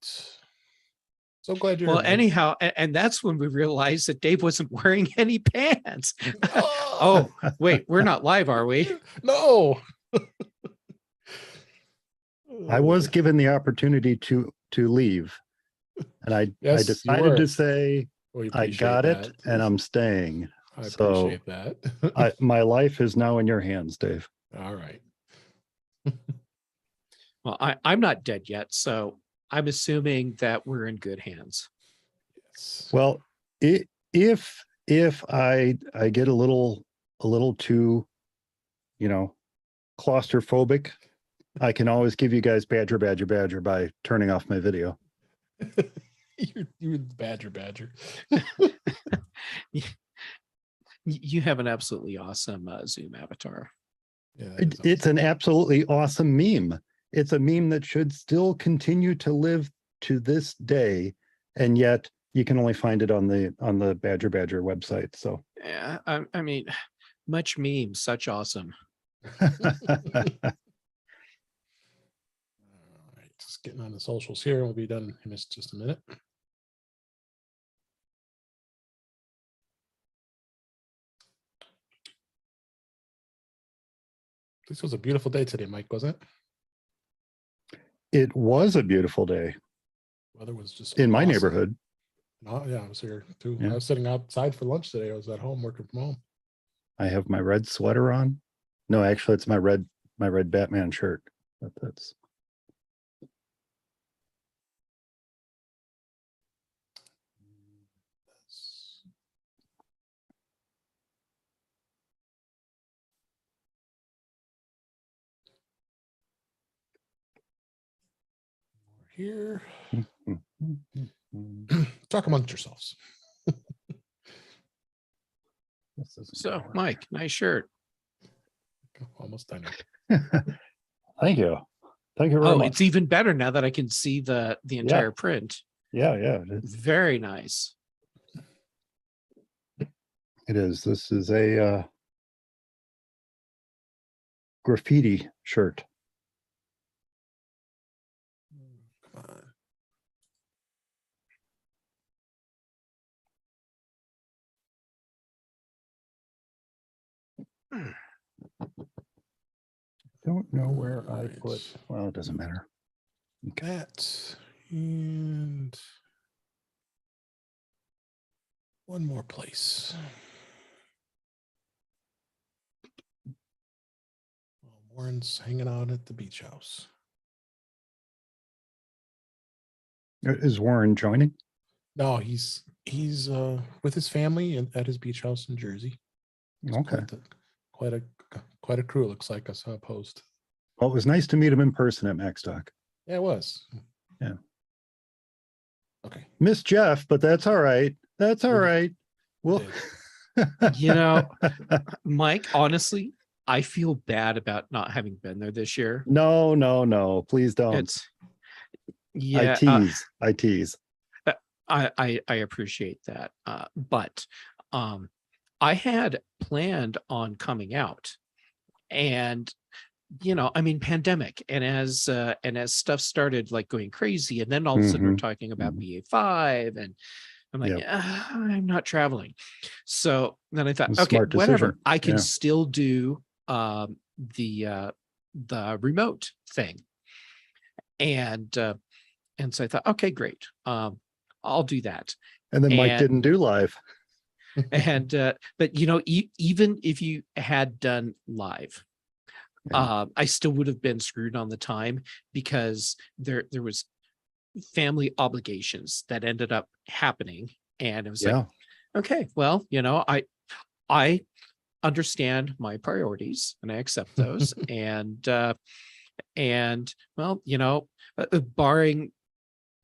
So glad you're Well, here, Mike. anyhow, and that's when we realized that Dave wasn't wearing any pants. Oh, wait, we're not live, are we? No. I was given the opportunity to leave, and I Yes, you decided were. to say We I appreciate got that. it and I'm staying. I So appreciate that. my life is now in your hands, Dave. All right. Well, I'm not dead yet, so I'm assuming that we're in good hands. Yes. Well, if I get a little too, claustrophobic, I can always give you guys badger by turning off my video. You're the badger. You have an absolutely awesome Zoom avatar. Yeah, It's an absolutely awesome meme. It's a meme that should still continue to live to this day, and yet you can only find it on the Badger website. So Yeah, I mean, much meme, such awesome. All right, just getting on the socials here. We'll be done in just a minute. This was a beautiful day today, Mike, wasn't it? it was a beautiful day Weather was just in my awesome. neighborhood. Oh yeah, I was here too. Yeah. I was sitting outside for lunch today. I was at home working from home. I have my red sweater on. No, actually, it's my red Batman shirt. But that's Here. Talk amongst yourselves. So, Mike, nice shirt. Almost done. Thank you. Thank you very Oh, much. it's even better now that I can see the entire print. Yeah, it is. Very nice. It is. This is a graffiti shirt. Come on. Don't know where I Right. put. Well, it doesn't matter. Okay. That and one more place. Warren's hanging out at the beach house. Is Warren joining? No, he's with his family at his beach house in Jersey. It's Okay. quite a crew. It looks like. I saw a post. Well, it was nice to meet him in person at MaxDoc. Yeah, it was. Yeah. Okay. Miss Jeff, but that's all right. That's all right. Well, You know, Mike, honestly, I feel bad about not having been there this year. no, please don't. It's yeah, I tease. I appreciate that. But I had planned on coming out, and I mean, pandemic, and as stuff started like going crazy, and then all of a sudden we're talking about BA5, and I'm like, I'm not traveling. So then I thought, okay, whatever, I can still do the remote thing, and so I thought, okay, great, I'll do that. And then Mike didn't do live. And but even if you had done live, I still would have been screwed on the time, because there was family obligations that ended up happening, and it was like, okay, well, I understand my priorities and I accept those, and well, barring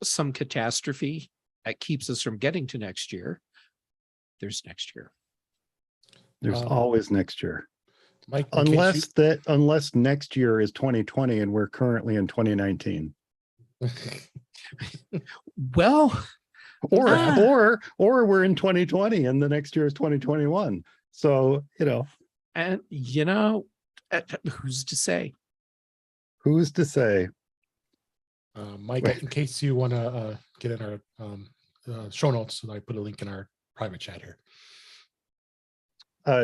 some catastrophe that keeps us from getting to next year, there's next year. There's always next year. Mike, unless next year is 2020 and we're currently in 2019. Well, or we're in 2020 and the next year is 2021. So, and who's to say? Who's to say? Mike, in case you want to get in our show notes, I put a link in our private chat here.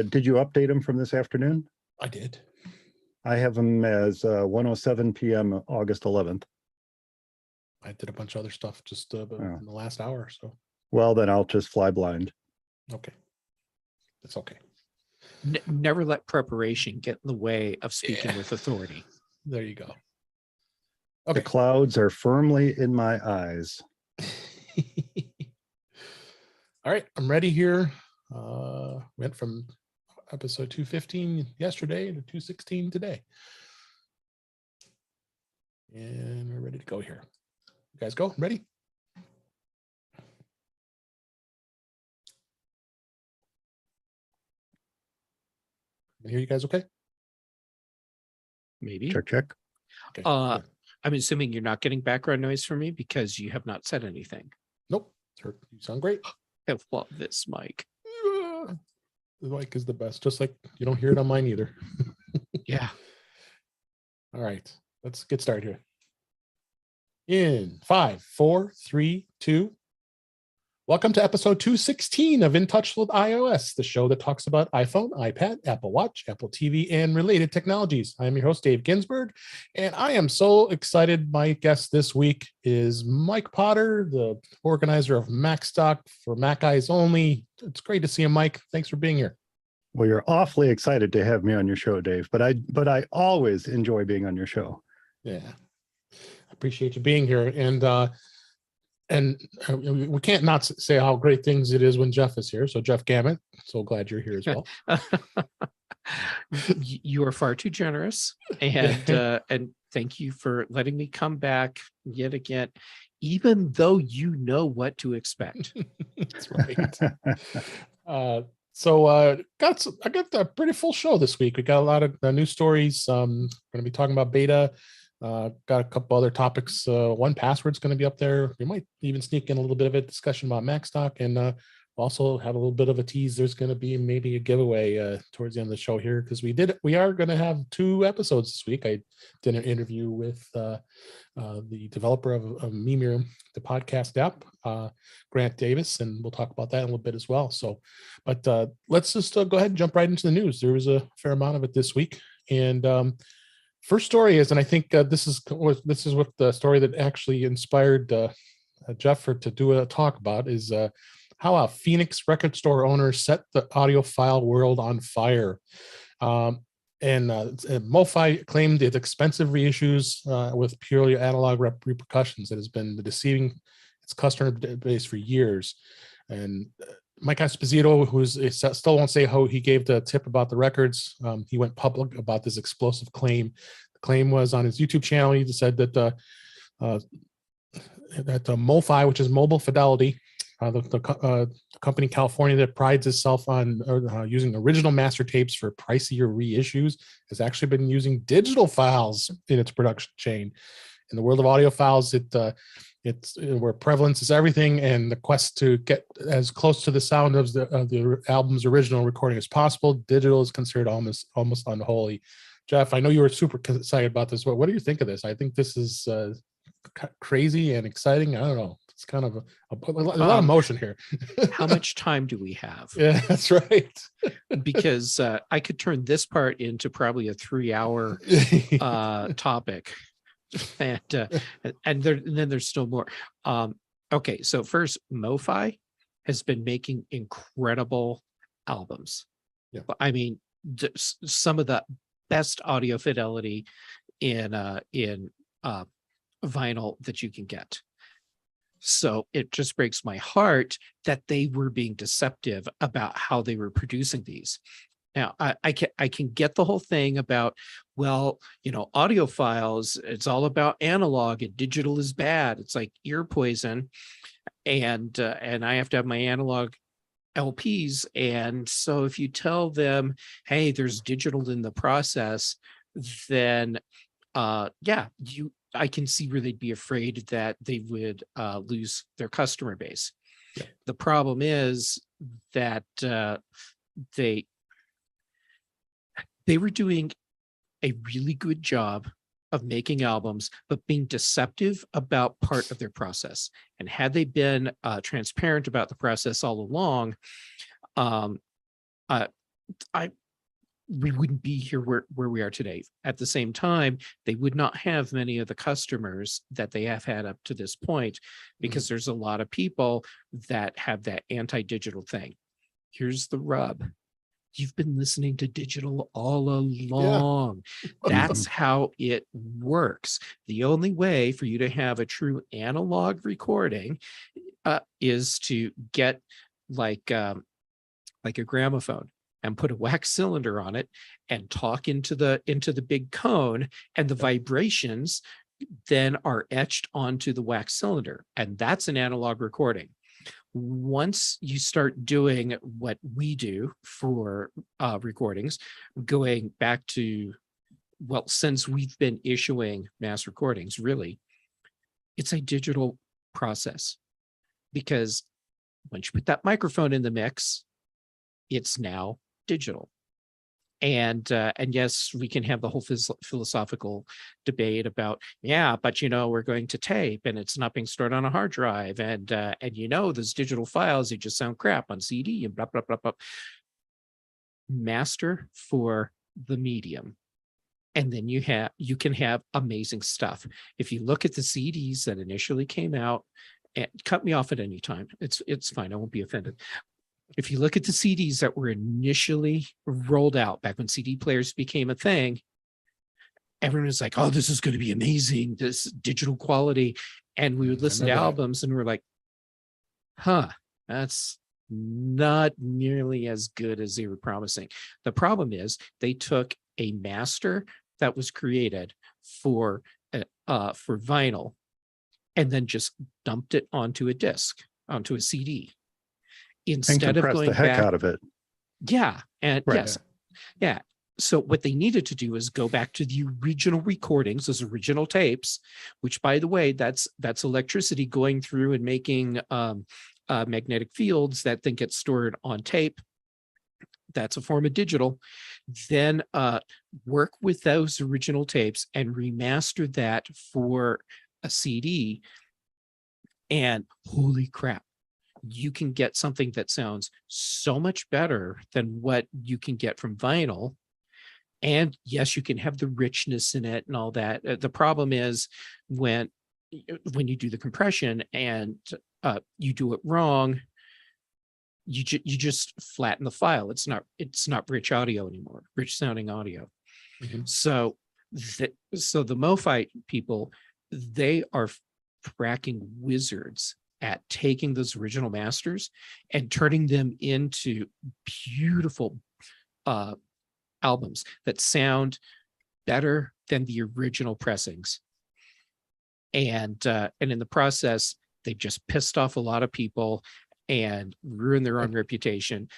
Did you update them from this afternoon? I did. I have them as 1:07 p.m. August 11th. I did a bunch of other stuff just in the last hour or so. Well, then I'll just fly blind. Okay. It's okay. Never let preparation get in the way of speaking with authority. There you go. Okay. The clouds are firmly in my eyes. All right, I'm ready here. Went from episode 215 yesterday to 216 today. And we're ready to go here. You guys go? Ready? Can I hear you guys okay? Maybe. Check. Okay. I'm assuming you're not getting background noise from me because you have not said anything. Nope. You sound great. I love this mic. Yeah. The mic is the best, just like you don't hear it on mine either. Yeah. All right, let's get started here. In 5, 4, 3, 2. Welcome to episode 216 of Untitled ITWIOS, the show that talks about iPhone, iPad, Apple Watch, Apple TV, and related technologies. I am your host, Dave Ginsburg, and I am so excited. My guest this week is Mike Potter, the organizer of MacStock for Mac Eyes Only. It's great to see you, Mike. Thanks for being here. Well, you're awfully excited to have me on your show, Dave, but I always enjoy being on your show. Yeah, I appreciate you being here. And we can't not say how great things it is when Jeff is here. So Jeff Gammett, so glad you're here as well. You are far too generous, and thank you for letting me come back yet again, even though you know what to expect. That's right. So I got a pretty full show this week. We got a lot of news stories. Going to be talking about beta. Got a couple other topics. 1Password's going to be up there. We might even sneak in a little bit of a discussion about MacStock, and also have a little bit of a tease. There's going to be maybe a giveaway towards the end of the show here, because we are going to have 2 episodes this week. I did an interview with the developer of Memir, the podcast app, Grant Davis, and we'll talk about that in a little bit as well. So, but let's just go ahead and jump right into the news. There was a fair amount of it this week, and first story is, and I think this is what the story that actually inspired Jeff to do a talk about, is how a Phoenix record store owner set the audiophile world on fire. And MoFi claimed its expensive reissues with purely analog repercussions that has been deceiving its customer base for years. And Mike Esposito, still won't say how he gave the tip about the records. He went public about this explosive claim. The claim was on his YouTube channel. He said that that MoFi, which is Mobile Fidelity, the company in California that prides itself on using original master tapes for pricier reissues, has actually been using digital files in its production chain. In the world of audio files, it's where prevalence is everything, and the quest to get as close to the sound of the album's original recording as possible, digital is considered almost unholy. Jeff, I know you were super excited about this. What do you think of this? I think this is crazy and exciting. I don't know. It's kind of a lot of emotion here. How much time do we have? Yeah, that's right. Because I could turn this part into probably a 3-hour topic. And then there's still more. Okay, so first, MoFi has been making incredible albums. Yeah. I mean, some of the best audio fidelity in vinyl that you can get. So it just breaks my heart that they were being deceptive about how they were producing these. Now, I can get the whole thing about, well, audio files, it's all about analog and digital is bad. It's like ear poison. And I have to have my analog LPs. And so if you tell them, hey, there's digital in the process, then I can see where they'd be afraid that they would lose their customer base. Yeah. The problem is that they were doing a really good job of making albums, but being deceptive about part of their process. And had they been transparent about the process all along, um, we wouldn't be here where we are today. At the same time, they would not have many of the customers that they have had up to this point, because there's a lot of people that have that anti-digital thing. Here's the rub. You've been listening to digital all along. That's how it works. The only way for you to have a true analog recording is to get like a gramophone and put a wax cylinder on it and talk into the big cone, and the vibrations then are etched onto the wax cylinder. And that's an analog recording. Once you start doing what we do for recordings, going back to, well, since we've been issuing mass recordings, really, it's a digital process, because once you put that microphone in the mix, it's now digital. And yes, we can have the whole philosophical debate about, yeah, but we're going to tape and it's not being stored on a hard drive, and those digital files, they just sound crap on CD and blah blah blah blah. Master for the medium, and then you can have amazing stuff. If you look at the CDs that initially came out, and cut me off at any time, it's fine, I won't be offended. If you look at the CDs that were initially rolled out back when CD players became a thing, everyone was like, oh, this is going to be amazing, this digital quality. And we would listen to albums and we're like, that's not nearly as good as they were promising. The problem is they took a master that was created for vinyl and then just dumped it onto a disc, onto a CD. Instead of going the heck back, out of it. Yeah. And Right. yes. Yeah. So what they needed to do is go back to the original recordings, those original tapes, which, by the way, that's electricity going through and making magnetic fields that then get stored on tape. That's a form of digital. Then work with those original tapes and remaster that for a CD. And holy crap, you can get something that sounds so much better than what you can get from vinyl. And yes, you can have the richness in it and all that. The problem is when you do the compression and you do it wrong, you just flatten the file. It's not rich audio anymore, rich sounding audio. So the MoFi people, they are fracking wizards at taking those original masters and turning them into beautiful albums that sound better than the original pressings. And in the process, they've just pissed off a lot of people and ruined their own reputation.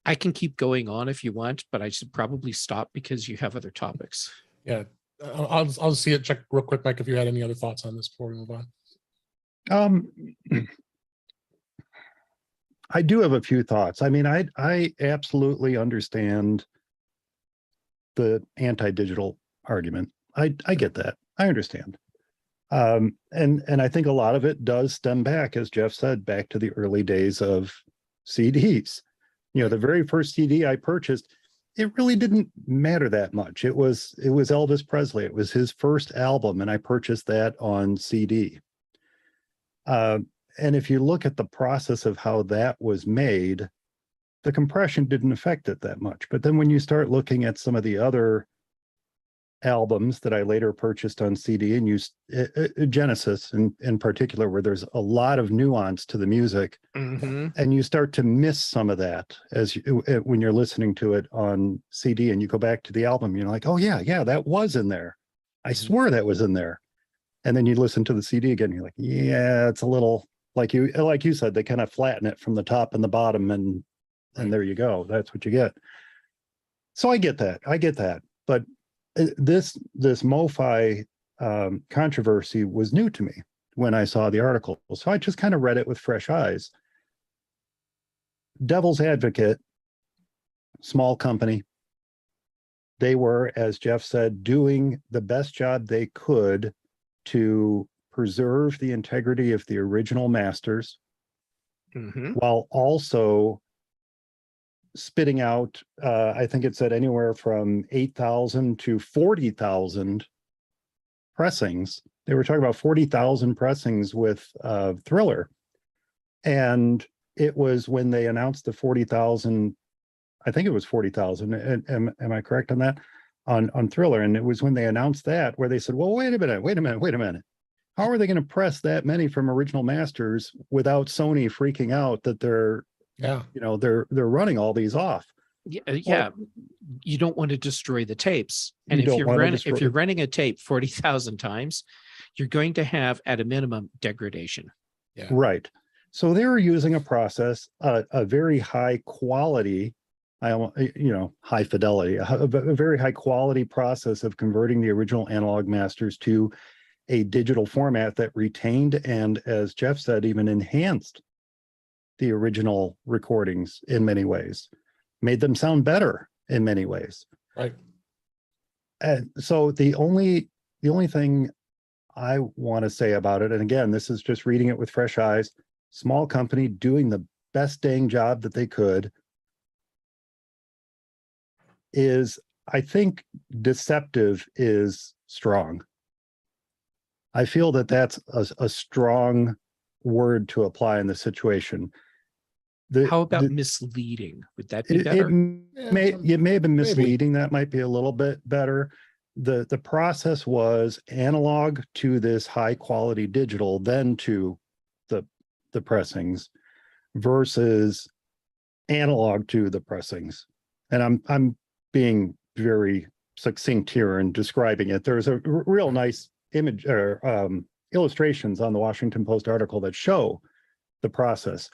I can keep going on if you want, but I should probably stop because you have other topics. Yeah, I'll see it. Check real quick, Mike, if you had any other thoughts on this before we move on. I do have a few thoughts. I mean, I absolutely understand the anti-digital argument. I get that. I understand. And I think a lot of it does stem back, as Jeff said, back to the early days of CDs. The very first CD I purchased, it really didn't matter that much. It was Elvis Presley. It was his first album, and I purchased that on CD. And if you look at the process of how that was made, the compression didn't affect it that much. But then when you start looking at some of the other albums that I later purchased on CD and used, Genesis in particular, where there's a lot of nuance to the music, and you start to miss some of that when you're listening to it on CD, and you go back to the album, you're like, oh yeah, that was in there. I swear that was in there. And then you listen to the CD again, you're like, yeah, it's a little, like you said, they kind of flatten it from the top and the bottom, and there you go. That's what you get. So I get that. But this MoFi controversy was new to me when I saw the article. So I just kind of read it with fresh eyes. Devil's advocate, small company, they were, as Jeff said, doing the best job they could to preserve the integrity of the original masters, while also spitting out, I think it said anywhere from 8,000 to 40,000 pressings. They were talking about 40,000 pressings with Thriller. And it was when they announced the 40,000, I think it was 40,000. Am I correct on that? On Thriller. And it was when they announced that where they said, well, wait a minute. How are they going to press that many from original masters without Sony freaking out that they're running all these off? Yeah. You don't want to destroy the tapes. And if you're running a tape 40,000 times, you're going to have at a minimum degradation. Yeah. Right. So they were using a process, a very high quality, high fidelity, a very high quality process of converting the original analog masters to a digital format that retained and, as Jeff said, even enhanced the original recordings in many ways, made them sound better in many ways. Right. And so the only thing I want to say about it, and again, this is just reading it with fresh eyes, small company doing the best dang job that they could, is, I think, deceptive is strong. I feel that that's a strong word to apply in the situation. How about misleading? Would that be better? It may have been misleading. Maybe. That might be a little bit better. The process was analog to this high quality digital, then to the pressings, versus analog to the pressings. And I'm being very succinct here in describing it. There's a real nice image or illustrations on the Washington Post article that show the process,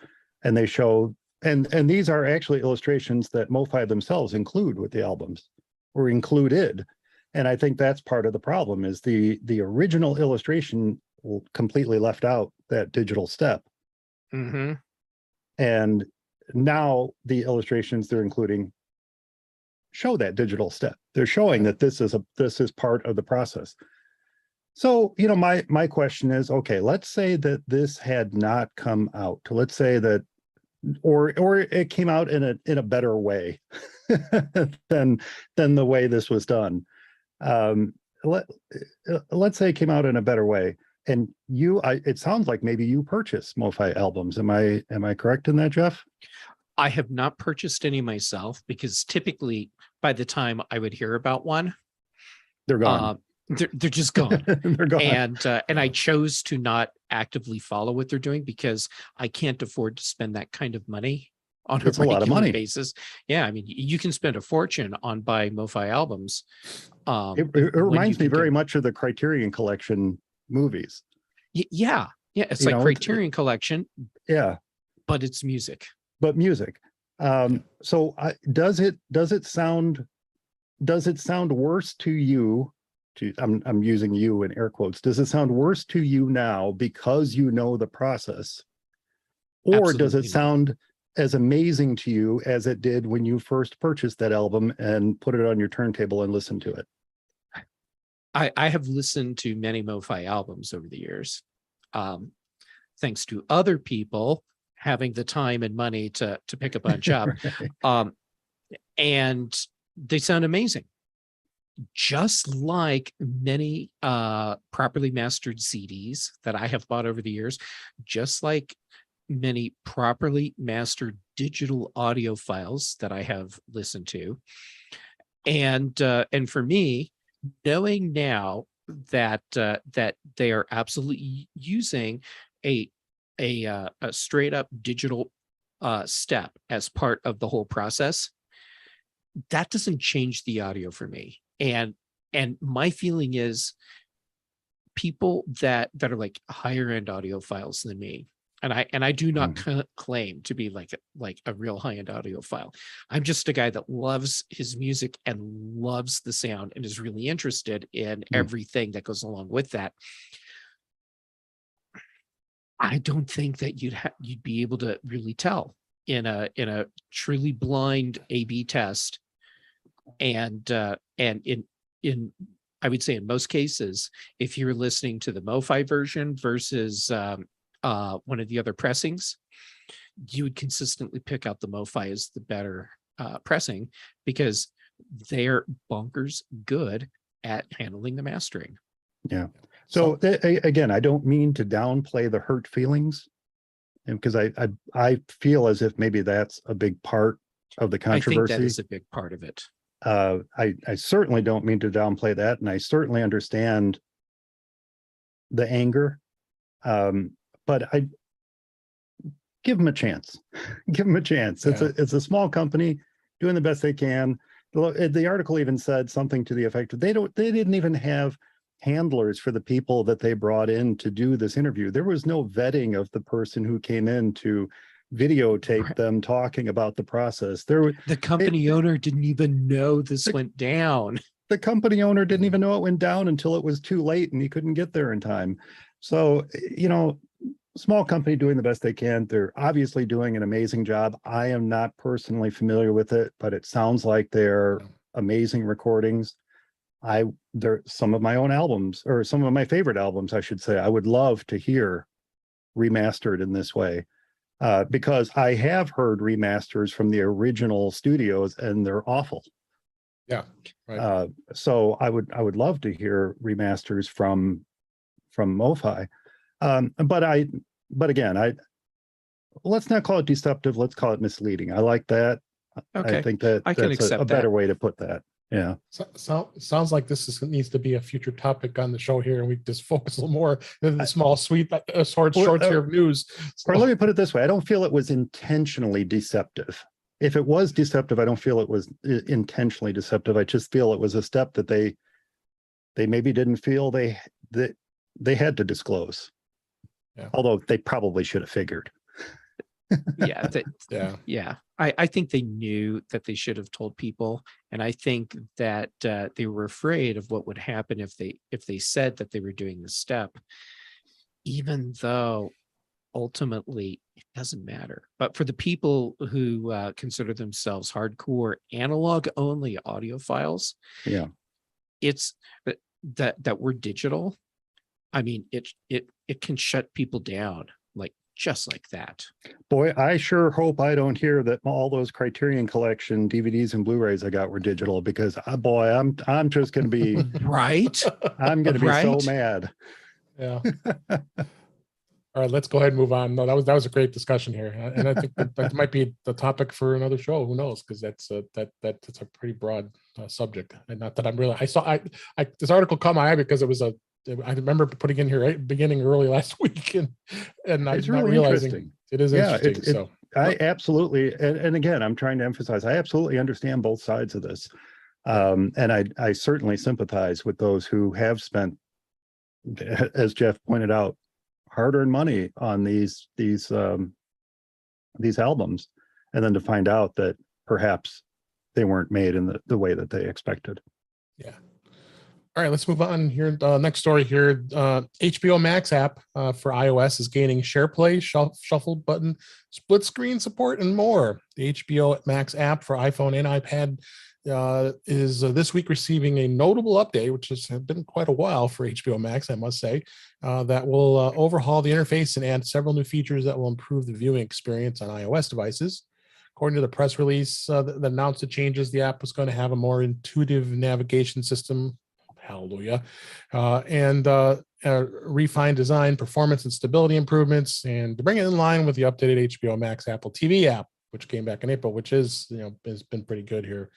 and they show, and these are actually illustrations that MoFi themselves include with the albums, or included. And I think that's part of the problem, is the original illustration completely left out that digital step. And now the illustrations they're including show that digital step. They're showing that this is part of the process. So, my question is, okay, let's say that this had not come out. Let's say that, or it came out in a better way than the way this was done. Let's say it came out in a better way. And it sounds like maybe you purchase MoFi albums. Am I correct in that, Jeff? I have not purchased any myself, because typically by the time I would hear about one, they're gone. They're just gone. They're gone. And I chose to not actively follow what they're doing, because I can't afford to spend that kind of money on a regular basis. Yeah, I mean, you can spend a fortune on buying MoFi albums. It reminds me very much of the Criterion Collection movies. Yeah, it's like Criterion Collection. Yeah, but it's music. But music. So does it sound worse to you? I'm using you in air quotes. Does it sound worse to you now because you know the process, or absolutely does it sound as amazing to you as it did when you first purchased that album and put it on your turntable and listened to it? I have listened to many MoFi albums over the years, thanks to other people having the time and money to pick a bunch up. Right. And they sound amazing. Just like many properly mastered CDs that I have bought over the years, just like many properly mastered digital audio files that I have listened to. And for me, knowing now that that they are absolutely using a straight up digital step as part of the whole process, that doesn't change the audio for me. And my feeling is, people that are like higher end audiophiles than me, and I do not claim to be like a real high end audiophile. I'm just a guy that loves his music and loves the sound and is really interested in everything that goes along with that. I don't think that you'd be able to really tell in a truly blind A/B test and And in I would say in most cases, if you're listening to the MoFi version versus one of the other pressings, you would consistently pick out the MoFi as the better pressing, because they're bonkers good at handling the mastering. Yeah. So again, I don't mean to downplay the hurt feelings, because I feel as if maybe that's a big part of the controversy. I think that is a big part of it. I certainly don't mean to downplay that, and I certainly understand the anger. But I give them a chance. Give them a chance. Yeah. It's a small company doing the best they can. The article even said something to the effect of they didn't even have handlers for the people that they brought in to do this interview. There was no vetting of the person who came in to videotape them talking about the process. The company owner didn't even know this went down. The company owner didn't even know it went down until it was too late and he couldn't get there in time. So, small company doing the best they can. They're obviously doing an amazing job. I am not personally familiar with it, but it sounds like they're amazing recordings. They're some of my own albums, or some of my favorite albums, I should say, I would love to hear remastered in this way. Because I have heard remasters from the original studios and they're awful. Yeah. Right. So I would love to hear remasters from MoFi. But again, let's not call it deceptive. Let's call it misleading. I like that. Okay. I think that I can that's accept a better that. way to put that. Yeah. So sounds like needs to be a future topic on the show here, and we just focus a little more than the small, sweet, shorts here of news. Or let me put it this way: I don't feel it was intentionally deceptive. If it was deceptive, I don't feel it was intentionally deceptive. I just feel it was a step that they maybe didn't feel that they had to disclose. Yeah. Although they probably should have figured. Yeah. I think they knew that they should have told people, and I think that they were afraid of what would happen if they said that they were doing this step, even though ultimately it doesn't matter. But for the people who consider themselves hardcore analog only audiophiles, yeah, it's that we're digital. I mean, it can shut people down just like that. Boy, I sure hope I don't hear that all those Criterion Collection DVDs and Blu-rays I got were digital, because boy, I'm just going to be right. I'm going to be so mad. Yeah. All right, let's go ahead and move on. No, that was a great discussion here, and I think that might be the topic for another show. Who knows? Because that's a pretty broad subject, and not that I'm really. I saw this article caught my eye because it was I remember putting in here beginning early last week, and it's not really realizing interesting. It is interesting. So I absolutely, and again, I'm trying to emphasize, I absolutely understand both sides of this, and I certainly sympathize with those who have spent, as Jeff pointed out, hard-earned money on these albums, and then to find out that perhaps they weren't made in the way that they expected. Yeah. All right, let's move on here. Next story here. HBO Max app for iOS is gaining SharePlay, shuffle button, split screen support, and more. The HBO Max app for iPhone and iPad is this week receiving a notable update, which has been quite a while for HBO Max, I must say, that will overhaul the interface and add several new features that will improve the viewing experience on iOS devices. According to the press release that announced the changes, the app was going to have a more intuitive navigation system. Hallelujah. And refined design, performance, and stability improvements, and to bring it in line with the updated HBO Max Apple TV app, which came back in April, which has been pretty good here.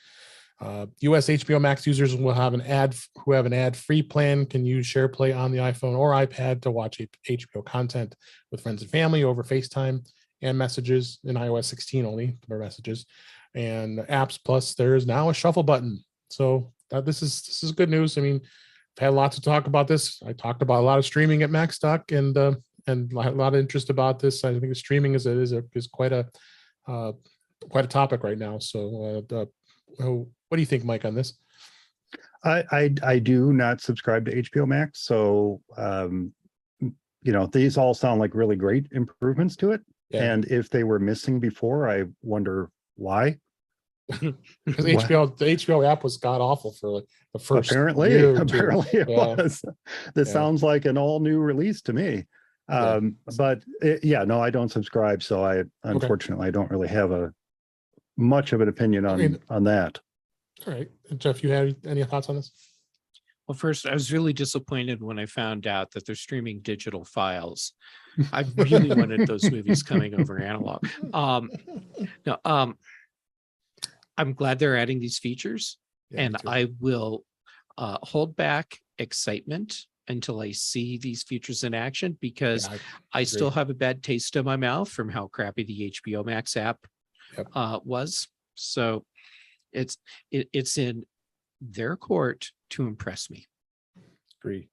US HBO Max users will have an ad-free plan can use SharePlay on the iPhone or iPad to watch HBO content with friends and family over FaceTime and messages in iOS 16 only for messages and apps. Plus, there is now a shuffle button. So this is good news. I mean, I've had lots to talk about this. I talked about a lot of streaming at MacStock, and a lot of interest about this. I think streaming is quite a topic right now. So, what do you think, Mike, on this? I do not subscribe to HBO Max, so these all sound like really great improvements to it. Yeah. And if they were missing before, I wonder why. Because What? the HBO app was god awful for like the first Apparently year or two. apparently it Yeah. was. This Yeah. sounds like an all new release to me. Yeah. But yeah, no, I don't subscribe, so I unfortunately I don't really have a much of an opinion on that. All right, Jeff, you have any thoughts on this? Well, first, I was really disappointed when I found out that they're streaming digital files. I really wanted those movies coming over analog. No, I'm glad they're adding these features, Yeah, and me too. I will hold back excitement until I see these features in action, because Yeah, I still agree. have a bad taste in my mouth from how crappy the HBO Max app was. So it's in their court to impress me. Agree.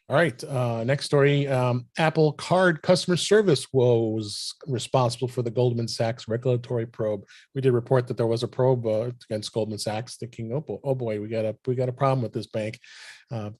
All right. Next story. Apple Card customer service was responsible for the Goldman Sachs regulatory probe. We did report that there was a probe against Goldman Sachs, thinking, oh boy, we got a problem with this bank.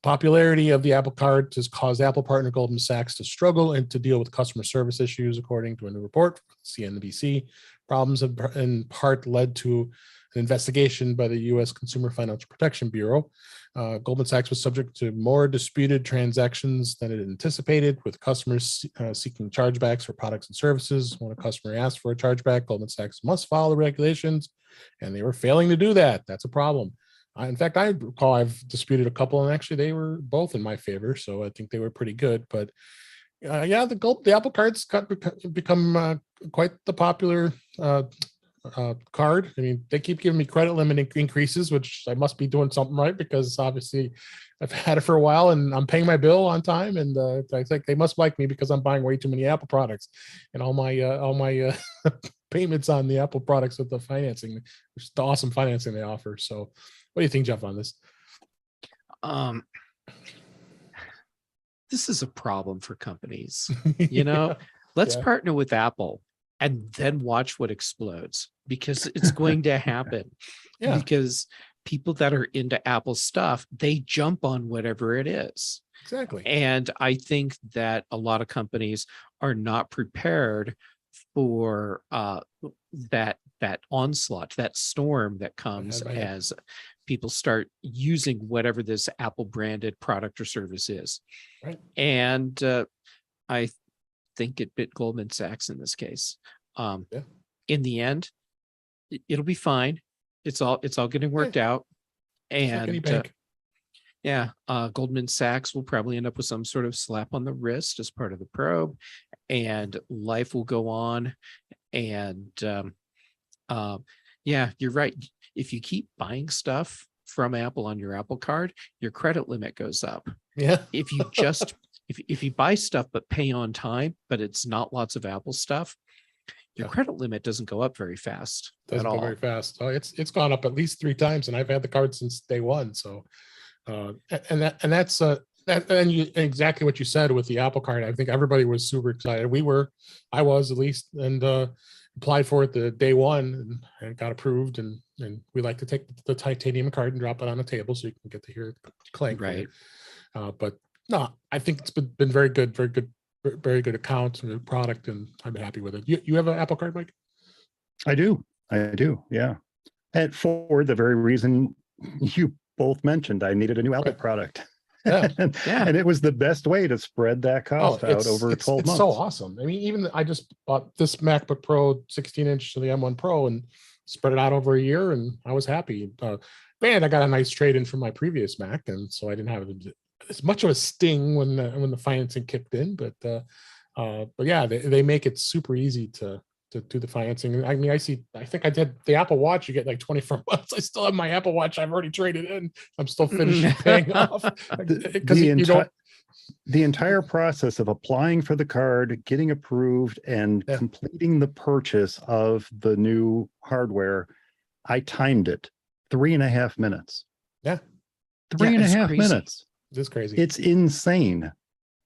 Popularity of the Apple Card has caused Apple partner Goldman Sachs to struggle and to deal with customer service issues, according to a new report from CNBC. Problems have in part led to an investigation by the U.S. Consumer Financial Protection Bureau. Goldman Sachs was subject to more disputed transactions than it anticipated, with customers seeking chargebacks for products and services. When a customer asks for a chargeback, Goldman Sachs must follow the regulations, and they were failing to do that. That's a problem. In fact, I recall I've disputed a couple, and actually they were both in my favor, so I think they were pretty good. But yeah, the Apple Card's become quite the popular card. I mean, they keep giving me credit limit increases, which I must be doing something right, because obviously I've had it for a while and I'm paying my bill on time, and I think they must like me because I'm buying way too many Apple products, and all my payments on the Apple products with the financing, which is the awesome financing they offer. So what do you think, Jeff, on this? This is a problem for companies. Let's partner with Apple and then watch what explodes, because it's going to happen. Because people that are into Apple stuff, they jump on whatever it is. Exactly. And I think that a lot of companies are not prepared for that onslaught, that storm that comes as people start using whatever this Apple branded product or service is. Right. And I think it bit Goldman Sachs in this case. In the end, it'll be fine. It's all getting worked out. And Goldman Sachs will probably end up with some sort of slap on the wrist as part of the probe, and life will go on. And you're right. If you keep buying stuff from Apple on your Apple Card, your credit limit goes up. Yeah. If you just if you buy stuff but pay on time, but it's not lots of Apple stuff, your credit limit doesn't go up very fast. Doesn't go very fast. Oh, it's gone up at least 3 times, and I've had the card since day one. So, that's exactly what you said with the Apple Card. I think everybody was super excited. I was at least, and applied for it the day one and got approved. And we like to take the titanium card and drop it on the table so you can get to hear it clank. Right. But no, I think it's been very good account and product, and I'm happy with it. You have an Apple Card, Mike? I do. Yeah. And for the very reason you both mentioned, I needed a new Apple product. Yeah. And it was the best way to spread that cost out over 12 months. It's so awesome. I mean, even I just bought this MacBook Pro 16-inch to the M1 Pro and spread it out over a year, and I was happy. And I got a nice trade in from my previous Mac, and so I didn't have as much of a sting when the financing kicked in. But yeah, they make it super easy to do the financing. I mean, I think I did the Apple Watch. You get like 24 months. I still have my Apple Watch. I've already traded in. I'm still finishing paying off. Because the entire process of applying for the card, getting approved, and completing the purchase of the new hardware, I timed it 3.5 minutes. Yeah. 3.5 minutes. It's crazy. It's insane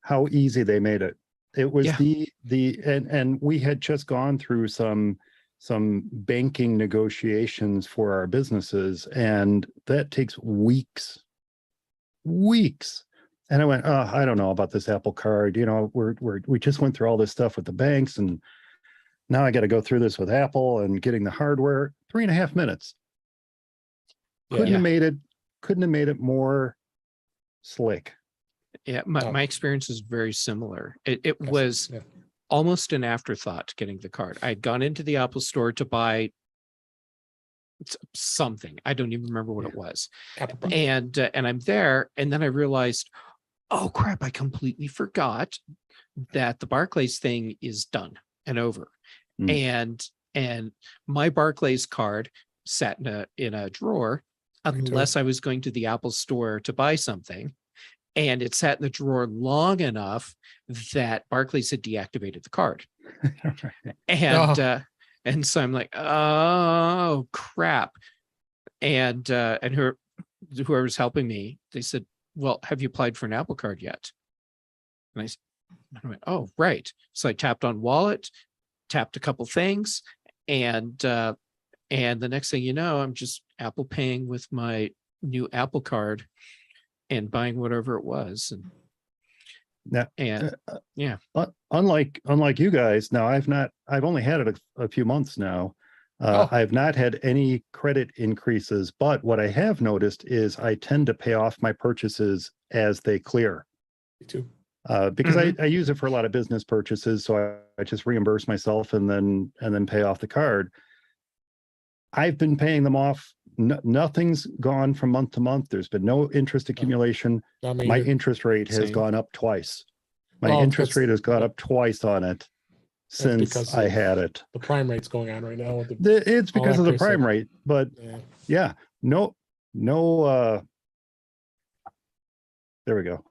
how easy they made it. It was and we had just gone through some banking negotiations for our businesses, and that takes weeks. And I went, oh, I don't know about this Apple Card. We just went through all this stuff with the banks, and now I got to go through this with Apple and getting the hardware. 3.5 minutes. Couldn't Yeah. have made it more slick. Yeah, my experience is very similar. It Yes, was yeah. almost an afterthought getting the card. I'd gone into the Apple store to buy something. I don't even remember what it was. Apple Pro- And I'm there, and then I realized, oh crap, I completely forgot that the Barclays thing is done and over. Mm. And my Barclays card sat in a drawer Me too. unless I was going to the Apple store to buy something. And it sat in the drawer long enough that Barclays had deactivated the card. And so I'm like, oh crap. And whoever's helping me, they said, well, have you applied for an Apple card yet? And I went, oh, right. So I tapped on wallet, tapped a couple things, and the next thing you know, I'm just Apple paying with my new Apple card and buying whatever it was. Unlike you guys, now I've only had it a few months now. I've not had any credit increases, but what I have noticed is I tend to pay off my purchases as they clear. Me too. Because I use it for a lot of business purchases, so I just reimburse myself and then pay off the card. I've been paying them off. Nothing's gone from month to month. There's been no interest accumulation. My interest rate has gone up twice. My interest rate has gone up twice on it since I had it. The prime rate's going on right now. It's because of the prime rate, but yeah, no, there we go.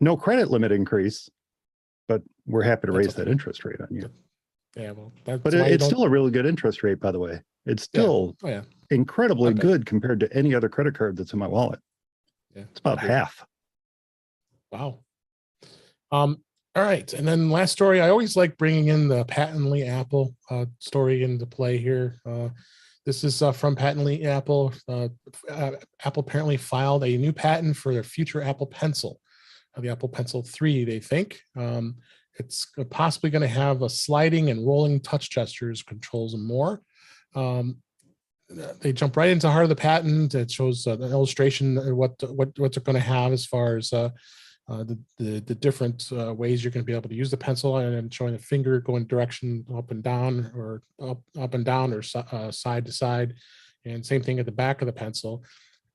No credit limit increase, but we're happy to raise that interest rate on you. Yeah, well, but it's still a really good interest rate, by the way. It's still incredibly good compared to any other credit card that's in my wallet. Yeah, it's about half. Wow. All right, and then last story. I always like bringing in the Patently Apple story into play here. This is from Patently Apple. Apple apparently filed a new patent for their future Apple Pencil, the Apple Pencil 3. They think it's possibly going to have a sliding and rolling touch gestures, controls, and more. They jump right into the heart of the patent. It shows an illustration of what they're going to have as far as the different ways you're going to be able to use the pencil, and then showing the finger going direction up and down, or up and down, or side to side, and same thing at the back of the pencil.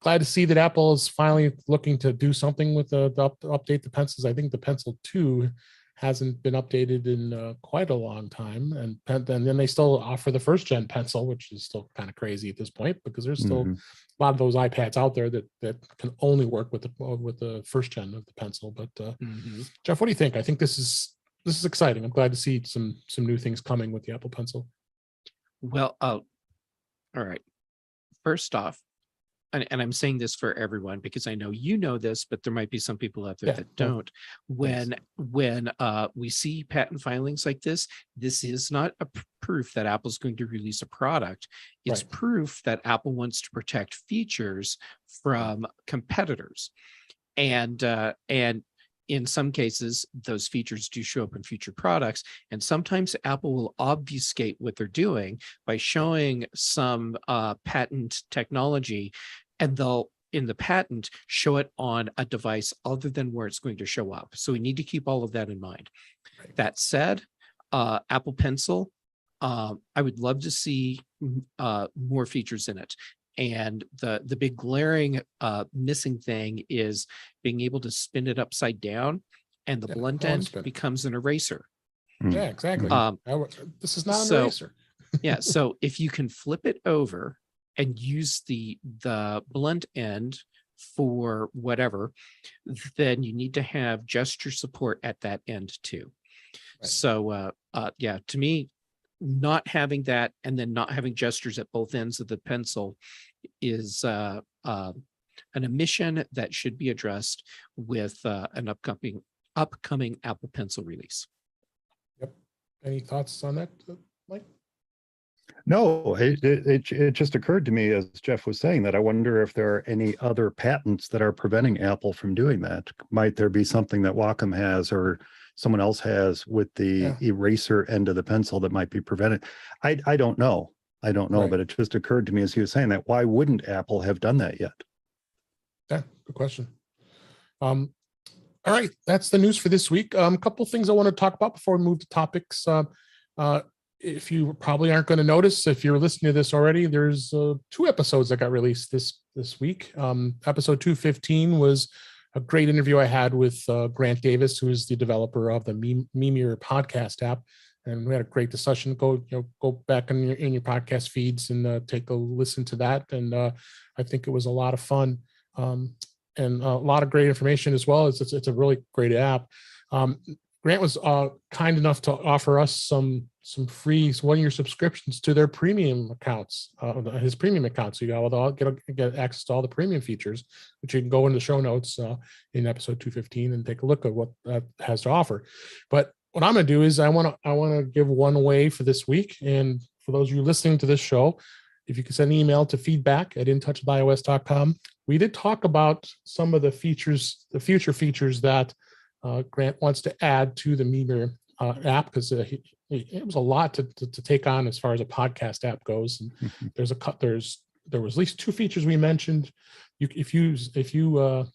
Glad to see that Apple is finally looking to do something with update the pencils. I think the Pencil 2 hasn't been updated in quite a long time, and then they still offer the first gen pencil, which is still kind of crazy at this point, because there's still a lot of those iPads out there that can only work with the first gen of the pencil. But Jeff, what do you think? I think this is exciting. I'm glad to see some new things coming with the Apple Pencil. Well, all right. First off, and I'm saying this for everyone because I know you know this, but there might be some people out there that don't. When we see patent filings like this is not a proof that Apple's going to release a product. It's proof that Apple wants to protect features from competitors, and in some cases, those features do show up in future products. And sometimes Apple will obfuscate what they're doing by showing some patent technology, and they'll, in the patent, show it on a device other than where it's going to show up. So we need to keep all of that in mind. That said, Apple Pencil, I would love to see more features in it. And the big glaring missing thing is being able to spin it upside down, and the blunt end becomes an eraser. Yeah, exactly. This is not an eraser. Yeah, so if you can flip it over and use the blunt end for whatever, then you need to have gesture support at that end too. So yeah, to me, not having that and then not having gestures at both ends of the pencil is an omission that should be addressed with an upcoming Apple Pencil release. Yep. Any thoughts on that, Mike? No, it just occurred to me as Jeff was saying that I wonder if there are any other patents that are preventing Apple from doing that. Might there be something that Wacom has, or someone else has with the eraser end of the pencil that might be prevented. I don't know. I don't know, Right. but it just occurred to me as he was saying that, why wouldn't Apple have done that yet? Yeah, good question. All right, that's the news for this week. A couple things I want to talk about before we move to topics. If you probably aren't going to notice, if you're listening to this already, there's 2 episodes that got released this week. Episode 215 was a great interview I had with Grant Davis, who is the developer of the Memir podcast app, and we had a great discussion. Go back in your podcast feeds and take a listen to that. And I think it was a lot of fun and a lot of great information as well. It's a really great app. Grant was kind enough to offer us some free 1-year subscriptions to their premium accounts, his premium account. So you get access to all the premium features, which you can go in the show notes in episode 215 and take a look at what that has to offer. But what I'm going to do is I want to give one away for this week. And for those of you listening to this show, if you can send an email to feedback@intouchedbyios.com. We did talk about some of the features, the future features that Grant wants to add to the Memir app, because it was a lot to take on as far as a podcast app goes. And there was at least 2 features we mentioned. If you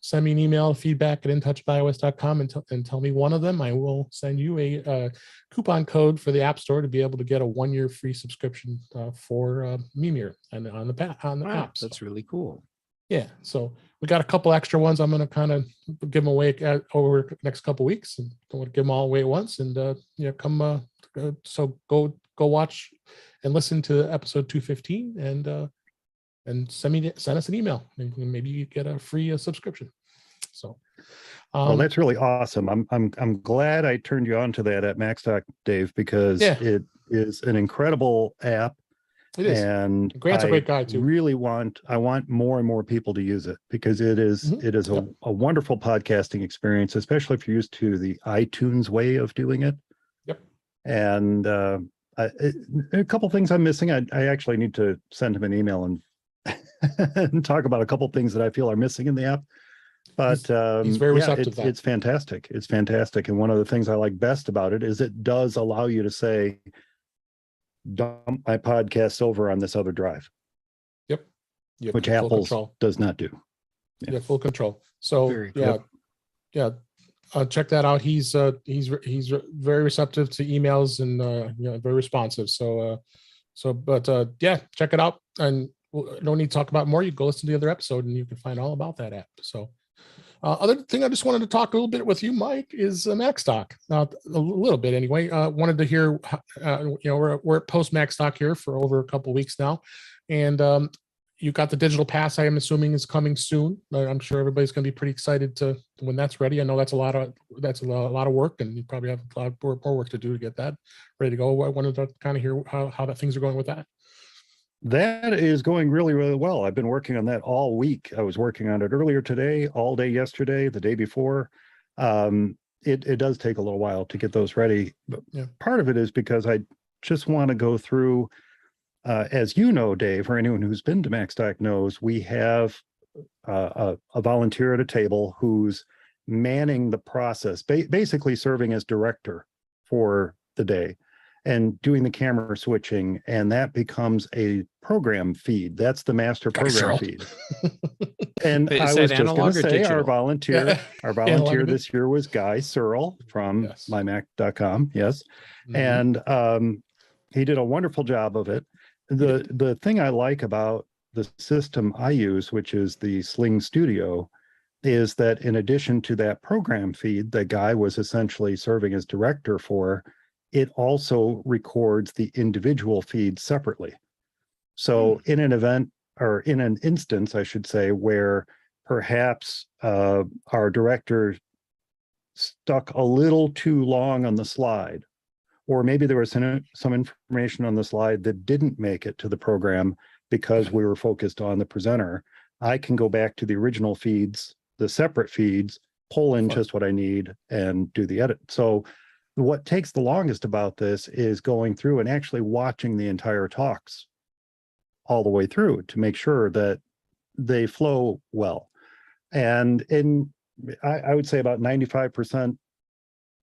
send me an email, feedback@intouchedbyios.com, and tell me one of them, I will send you a coupon code for the App Store to be able to get a 1-year free subscription for Memir and on the app. That's really cool. Yeah, so we got a couple extra ones. I'm going to kind of give them away over the next couple weeks, and don't want to give them all away at once. And so go watch and listen to episode 215, and send us an email, and maybe you get a free subscription. So, well, that's really awesome. I'm glad I turned you on to that at MaxTalk, Dave, because it is an incredible app. It is. And Grant's a great guy too. I want more and more people to use it, because it is a wonderful podcasting experience, especially if you're used to the iTunes way of doing it. Yep. And a couple things I'm missing. I actually need to send him an email and talk about a couple things that I feel are missing in the app. But he's very receptive. It's fantastic. It's fantastic. And one of the things I like best about it is it does allow you to say, dump my podcast over on this other drive. Yep. Which Apple does not do. Yeah, full control. So check that out. He's very receptive to emails and very responsive. So check it out. And no need to talk about more. You go listen to the other episode and you can find all about that app. So other thing I just wanted to talk a little bit with you, Mike, is MaxTalk. A little bit anyway. Wanted to hear, we're at post MaxTalk here for over a couple of weeks now, and you got the digital pass. I am assuming is coming soon. I'm sure everybody's going to be pretty excited to when that's ready. I know that's a lot of work, and you probably have a lot more work to do to get that ready to go. I wanted to kind of hear how that things are going with that. That is going really, really well. I've been working on that all week. I was working on it earlier today, all day yesterday, the day before. It does take a little while to get those ready. But part of it is because I just want to go through, as you know, Dave, or anyone who's been to MaxTalk knows, we have a volunteer at a table who's manning the process, basically serving as director for the day, and doing the camera switching, and that becomes a program feed. That's the master program feed. And I was just going to say our volunteer this year was Guy Searle from mymac.com. Yes. Mm-hmm. And he did a wonderful job of it. The thing I like about the system I use, which is the Sling Studio, is that in addition to that program feed that Guy was essentially serving as director for, it also records the individual feeds separately. So in an event, or in an instance, I should say, where perhaps our director stuck a little too long on the slide, or maybe there was some information on the slide that didn't make it to the program because we were focused on the presenter, I can go back to the original feeds, the separate feeds, pull in just what I need and do the edit. So what takes the longest about this is going through and actually watching the entire talks all the way through to make sure that they flow well. And I would say about 95%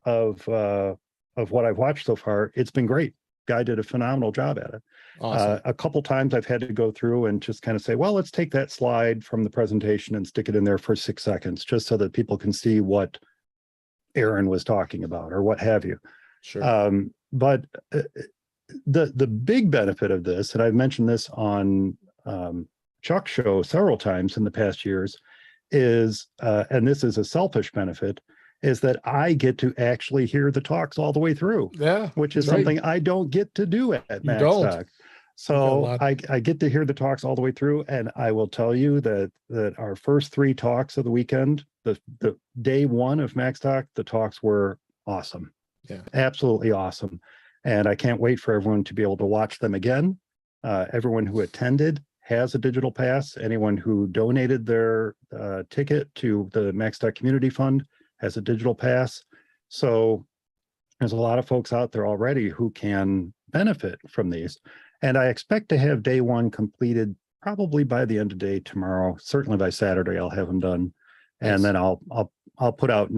of what I've watched so far, it's been great. Guy did a phenomenal job at it. Awesome. A couple times I've had to go through and just kind of say, well, let's take that slide from the presentation and stick it in there for 6 seconds, just so that people can see what Aaron was talking about or what have you. Sure. But the big benefit of this, and I've mentioned this on Chuck's show several times in the past years, is, and this is a selfish benefit, is that I get to actually hear the talks all the way through, Yeah. which is right. something I don't get to do at You don't. MaxDoc. So lot. I get to hear the talks all the way through, and I will tell you that our first 3 talks of the weekend, the day 1 of MaxDoc, the talks were awesome. Yeah. Absolutely awesome. And I can't wait for everyone to be able to watch them again. Everyone who attended has a digital pass. Anyone who donated their ticket to the MaxDoc Community Fund has a digital pass. So there's a lot of folks out there already who can benefit from these. And I expect to have day 1 completed probably by the end of day tomorrow. Certainly by Saturday, I'll have them done. Nice. And then I'll put out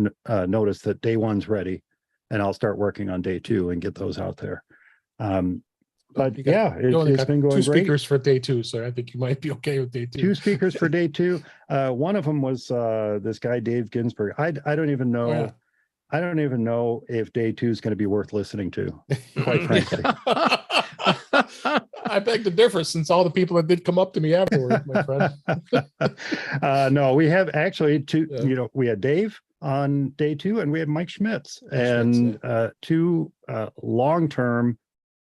notice that day 1's ready, and I'll start working on day 2 and get those out there. But yeah, it's been going 2 great. speakers for day 2, so I think you might be okay with day 2. 2 speakers for day 2. One of them was this guy Dave Ginsburg. I don't even know. Oh, yeah. I don't even know if day 2 is going to be worth listening to, quite frankly. I beg to differ, since all the people that did come up to me afterwards, my friend. No, we have actually 2. Yeah. You know, we had Dave on day 2, and we had Mike Schmitz, Schmitz, and 2 long-term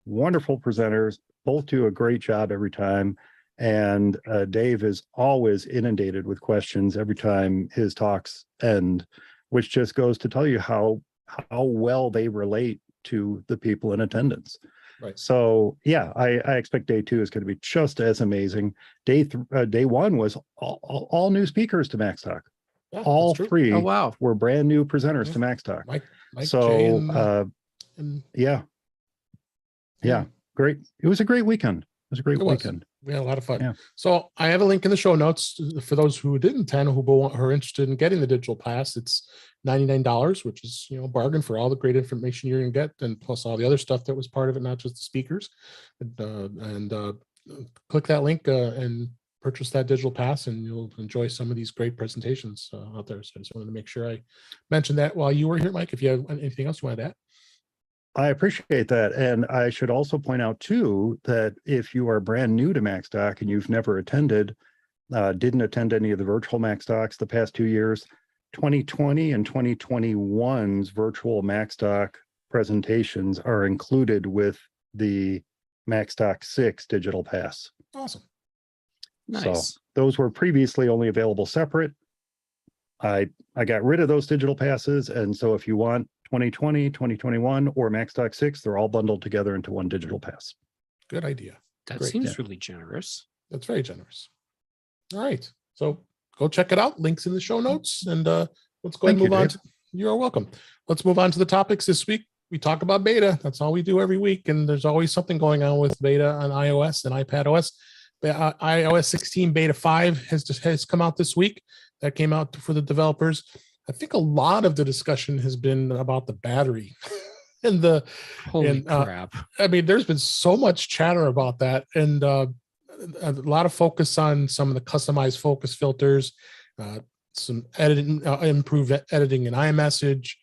wonderful presenters. Both do a great job every time. And Dave is always inundated with questions every time his talks end, which just goes to tell you how well they relate to the people in attendance. Right. So yeah, I expect day 2 is going to be just as amazing. Day 1 was all new speakers to MaxDoc. Yeah, All that's true. 3 Oh, wow. were brand new presenters Yeah. to MaxDoc. Mike, Jay, So and yeah, great. It was a great weekend. It was a great weekend. we had a lot of fun. Yeah. So I have a link in the show notes for those who didn't attend, who are interested in getting the digital pass. It's $99, which is, a bargain for all the great information you're going to get, and plus all the other stuff that was part of it, not just the speakers. And click that link and purchase that digital pass, and you'll enjoy some of these great presentations out there. So I just wanted to make sure I mentioned that while you were here, Mike. If you have anything else you want to add. I appreciate that. And I should also point out too, that if you are brand new to MaxDoc and you've never attended, didn't attend any of the virtual MaxDocs the past 2 years, 2020 and 2021's virtual MaxDoc presentations are included with the MaxDoc 6 digital pass. Awesome. Nice. So those were previously only available separate. I got rid of those digital passes. And so if you want 2020, 2021, or MaxDoc 6, they're all bundled together into one digital pass. Good idea. That Great. seems really generous. That's very generous. All right. So go check it out. Links in the show notes. And let's go ahead and move on. You're welcome. Let's move on to the topics this week. We talk about beta. That's all we do every week. And there's always something going on with beta on iOS and iPadOS. iOS 16 beta 5 has come out this week. That came out for the developers. I think a lot of the discussion has been about the battery and Holy crap. I mean, there's been so much chatter about that, and a lot of focus on some of the customized focus filters, some editing, improved editing in iMessage.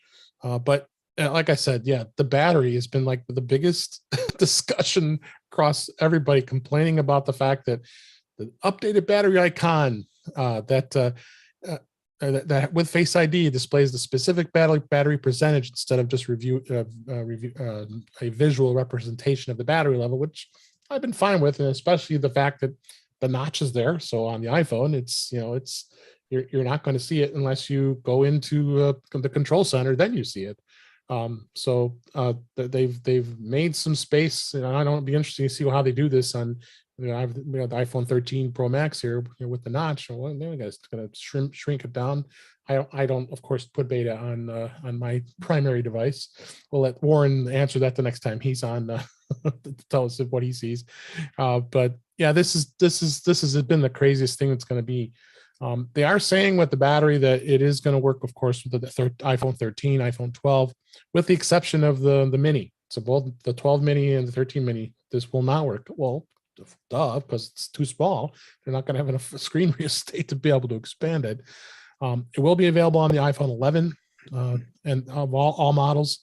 But like I said, yeah, the battery has been like the biggest discussion across everybody, complaining about the fact that the updated battery icon that with Face ID displays the specific battery percentage instead of just a visual representation of the battery level, which I've been fine with, and especially the fact that the notch is there. So on the iPhone, it's you're not going to see it unless you go into the control center, then you see it. So they've made some space, and I don't be interesting to see how they do this on. I have the iPhone 13 Pro Max here with the notch. Well, then I guess it's going to shrink it down. I don't, of course, put beta on my primary device. We'll let Warren answer that the next time he's on to tell us what he sees. But yeah, this has been the craziest thing that's going to be They are saying with the battery that it is going to work, of course, with the iPhone 13, iPhone 12, with the exception of the mini. So both the 12 mini and the 13 mini, this will not work. Well, duh, because it's too small. They're not going to have enough screen real estate to be able to expand it. It will be available on the iPhone 11 and of all models.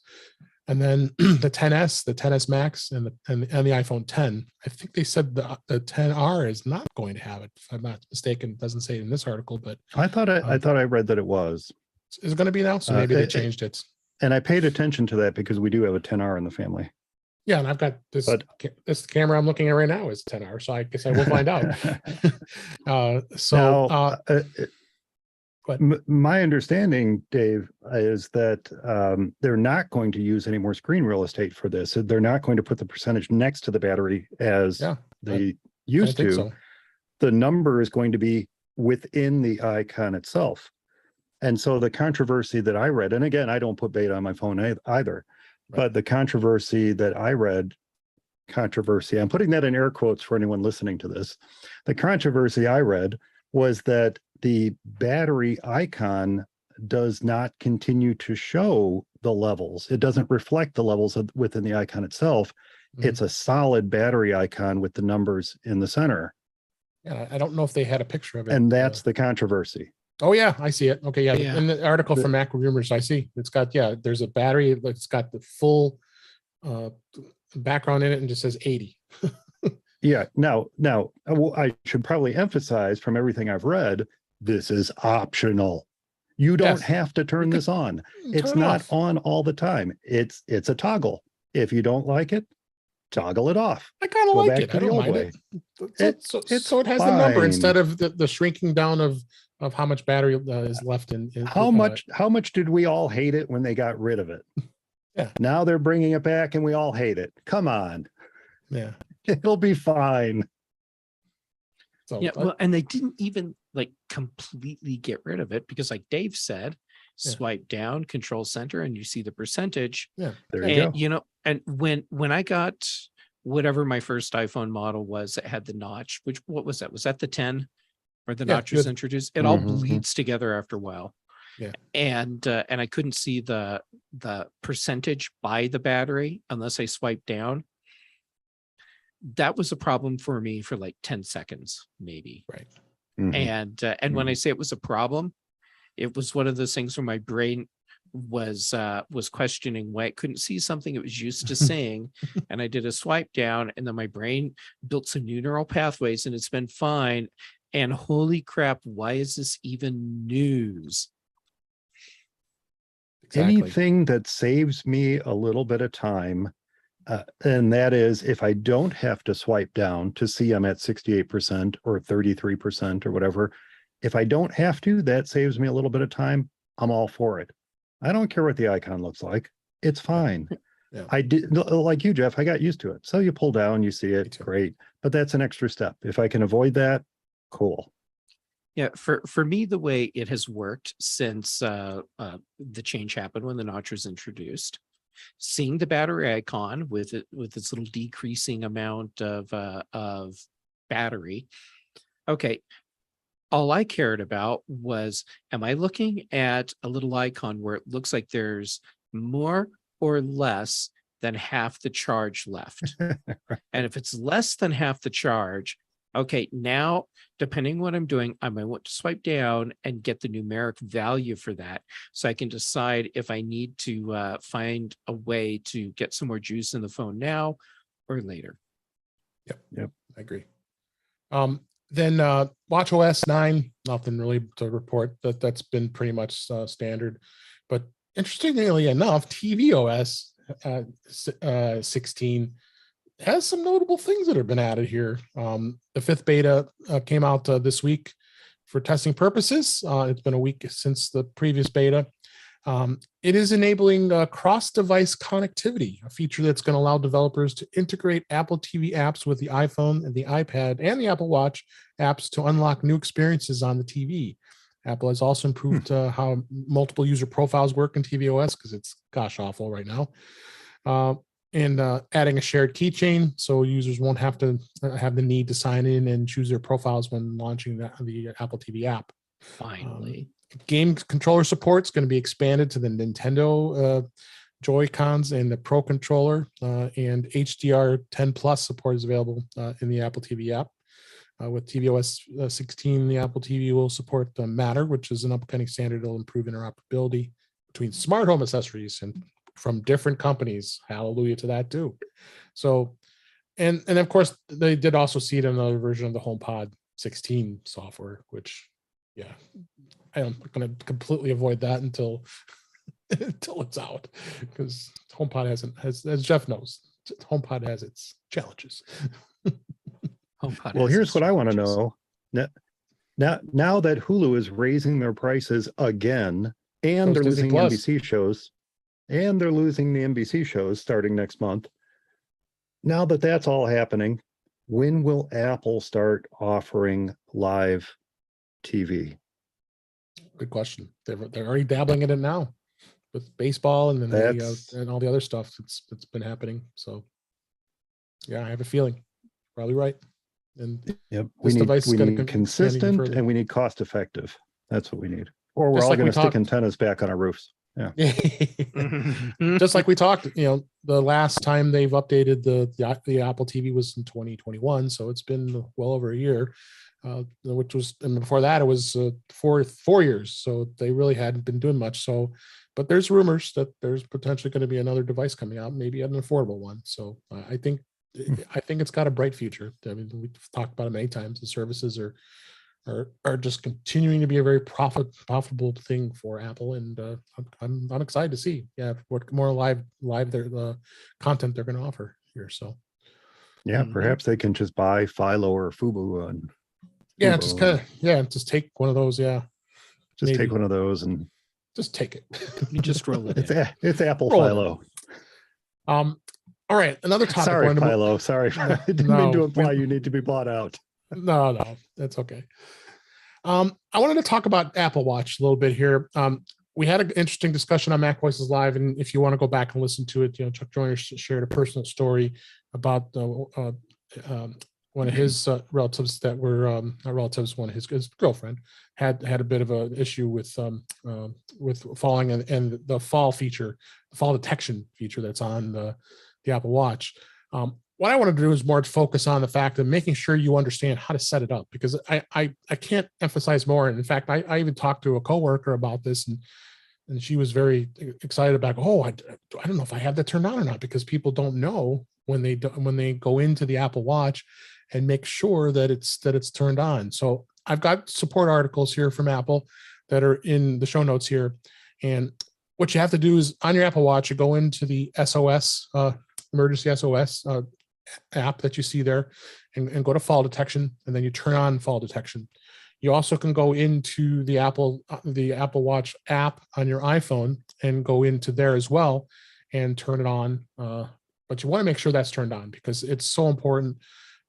And then the 10s, the 10s Max, and the iPhone 10. I think they said the 10R is not going to have it. If I'm not mistaken, it doesn't say it in this article, but I thought I read that it was. Is it going to be now? So maybe they changed it. And I paid attention to that because we do have a 10R in the family. Yeah, and I've got this. This camera I'm looking at right now is 10R, so I guess I will find out. My understanding, Dave, is that they're not going to use any more screen real estate for this. They're not going to put the percentage next to the battery as they used to. So. The number is going to be within the icon itself. And so the controversy that I read, and again, I don't put beta on my phone either, but the controversy that I read, I'm putting that in air quotes for anyone listening to this. The controversy I read was that the battery icon does not continue to show the levels. It doesn't reflect the levels within the icon itself. Mm-hmm. It's a solid battery icon with the numbers in the center. Yeah, I don't know if they had a picture of it. And that's the controversy. Oh yeah, I see it. Okay, yeah. In the article from Mac Rumors, I see it's got there's a battery that's got the full background in it and just says 80. Yeah. Now, I should probably emphasize from everything I've read, this is optional. You don't have to turn this on. It's not on all the time. It's a toggle. If you don't like it, toggle it off. I kind of like it. I don't mind it. So it has the number instead of the shrinking down of how much battery is left in. How much did we all hate it when they got rid of it? Yeah. Now they're bringing it back and we all hate it. Come on. Yeah. It'll be fine. So, well, and they didn't even completely get rid of it because, like Dave said, swipe down, control center, and you see the percentage. Yeah, there you go. You know, and when I got whatever my first iPhone model was, it had the notch. What was that? Was that the 10, where the notch was introduced? It all bleeds together after a while. Yeah, and I couldn't see the percentage by the battery unless I swiped down. That was a problem for me for 10 seconds, maybe. Right. Mm-hmm. And when I say it was a problem, it was one of those things where my brain was questioning why it couldn't see something it was used to seeing. And I did a swipe down, and then my brain built some new neural pathways, and it's been fine. And holy crap, why is this even news? Exactly. Anything that saves me a little bit of time, and that is if I don't have to swipe down to see I'm at 68% or 33% or whatever, if I don't have to, that saves me a little bit of time. I'm all for it. I don't care what the icon looks like. It's fine. Yeah. I did, like you, Jeff, I got used to it. So you pull down, you see it, great. But that's an extra step. If I can avoid that, cool. Yeah, for me, the way it has worked since the change happened when the notch was introduced, seeing the battery icon with its little decreasing amount of battery. Okay, all I cared about was, am I looking at a little icon where it looks like there's more or less than half the charge left? And if it's less than half the charge, okay, now, depending what I'm doing, I might want to swipe down and get the numeric value for that, so I can decide if I need to find a way to get some more juice in the phone now or later. Yep, I agree. Then WatchOS 9, nothing really to report. That's been pretty much standard. But interestingly enough, tvOS 16 has some notable things that have been added here. The 5th beta came out this week for testing purposes. It's been a week since the previous beta. It is enabling cross-device connectivity, a feature that's going to allow developers to integrate Apple TV apps with the iPhone and the iPad and the Apple Watch apps to unlock new experiences on the TV. Apple has also improved how multiple user profiles work in tvOS, because it's gosh awful right now. And adding a shared keychain, so users won't have to have the need to sign in and choose their profiles when launching the Apple TV app. Finally. Game controller support is going to be expanded to the Nintendo Joy-Cons and the Pro Controller, and HDR 10 Plus support is available in the Apple TV app. With tvOS 16, the Apple TV will support the Matter, which is an upcoming standard that will improve interoperability between smart home accessories and from different companies. Hallelujah to that too. So, and of course, they did also see it in another version of the HomePod 16 software, which, yeah, I'm going to completely avoid that until it's out, because HomePod has, as Jeff knows, HomePod has its challenges. HomePod Well, has here's its what I want to challenges. know. Now that Hulu is raising their prices again, and So they're is Disney losing Plus. NBC shows, and they're losing the NBC shows starting next month. Now that that's all happening, when will Apple start offering live TV? Good question. They're already dabbling in it now with baseball and then That's and all the other stuff that's been happening. So, yeah, I have a feeling. Probably right. And yep. This device is we gonna need expand even consistent further. and we need cost effective. That's what we need. Or we're Just all like we going to stick talked- antennas back on our roofs. Yeah. Just like we talked, the last time they've updated the Apple TV was in 2021, so it's been well over a year. Which was, and before that it was 4 years, so they really hadn't been doing much. So, but there's rumors that there's potentially going to be another device coming out, maybe an affordable one. So I think it's got a bright future. I mean, we've talked about it many times. The services are just continuing to be a very profitable thing for Apple, and I'm excited to see what more live the content they're going to offer here. So Yeah, perhaps they can just buy Philo or Fubo and just take one of those. Yeah, just take one of those and just take it. You just roll it in. It's Apple Roll it Philo. All right, another topic. Sorry, Philo. Sorry, I didn't mean to imply you need to be bought out. No, that's okay. I wanted to talk about Apple Watch a little bit here. We had an interesting discussion on Mac Voices Live, and if you want to go back and listen to it, Chuck Joyner shared a personal story about one of his relatives that were not relatives. One of his girlfriend had a bit of an issue with falling, and the fall detection feature that's on the Apple Watch. What I want to do is more focus on the fact of making sure you understand how to set it up, because I can't emphasize more. And in fact, I even talked to a coworker about this, and she was very excited about, I don't know if I have that turned on or not, because people don't know when they go into the Apple Watch and make sure that it's turned on. So I've got support articles here from Apple that are in the show notes here. And what you have to do is on your Apple Watch, you go into the SOS, emergency SOS app that you see there, and go to fall detection, and then you turn on fall detection. You also can go into the Apple Watch app on your iPhone and go into there as well and turn it on. But you want to make sure that's turned on, because it's so important.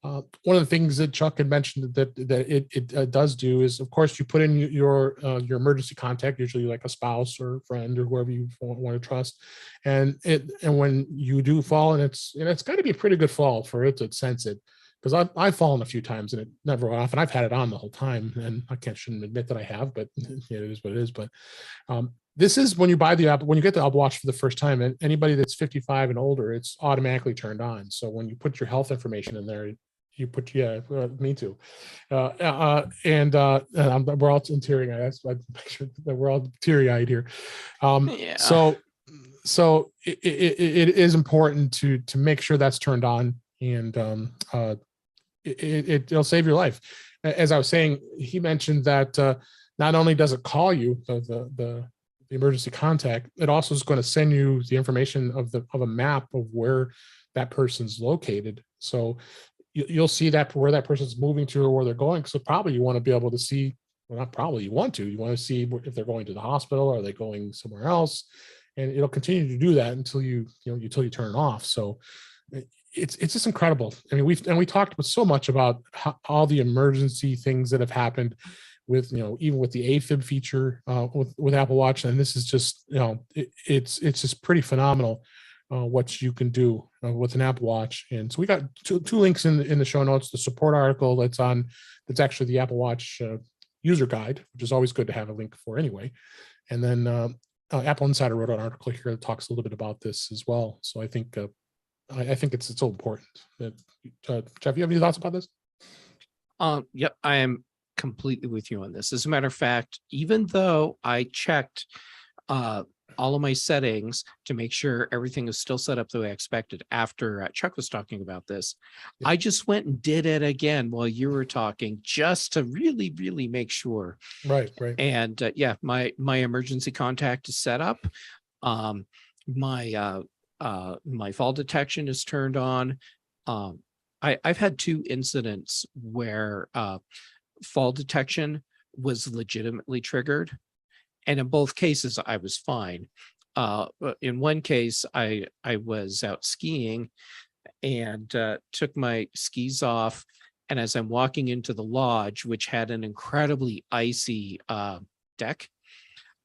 One of the things that Chuck had mentioned that it does do is, of course, you put in your emergency contact, usually like a spouse or friend or whoever you want to trust, and when you do fall, and it's got to be a pretty good fall for it to sense it, because I've fallen a few times and it never went off, and I've had it on the whole time, and shouldn't admit that I have, but it is what it is. But this is when you buy the Apple, when you get the Apple Watch for the first time, and anybody that's 55 and older, it's automatically turned on. So when you put your health information in there, you put, me too. And we're all teary eyed. That's why I make sure that we're all teary eyed here. So it is important to make sure that's turned on, and it'll save your life. As I was saying, he mentioned that not only does it call you the emergency contact, it also is going to send you the information of a map of where that person's located. So you'll see that where that person's moving to or where they're going. So probably you want to be able to see, well, not probably, you want to see if they're going to the hospital, or are they going somewhere else, and it'll continue to do that until you turn it off. So it's just incredible. I mean, we talked about so much about all the emergency things that have happened with, even with the AFib feature with Apple Watch, and this is just, it's just pretty phenomenal what you can do with an Apple Watch. And so we got two links in the show notes: the support article that's actually the Apple Watch user guide, which is always good to have a link for anyway. And then Apple Insider wrote an article here that talks a little bit about this as well. So I think it's so important. Jeff, you have any thoughts about this? Yep, I am completely with you on this. As a matter of fact, even though I checked all of my settings to make sure everything is still set up the way I expected after Chuck was talking about this, Yeah. I just went and did it again while you were talking, just to really, really make sure. Right. And yeah, my emergency contact is set up. My fall detection is turned on. I've had 2 incidents where fall detection was legitimately triggered. And in both cases, I was fine. In one case, I was out skiing and took my skis off. And as I'm walking into the lodge, which had an incredibly icy deck,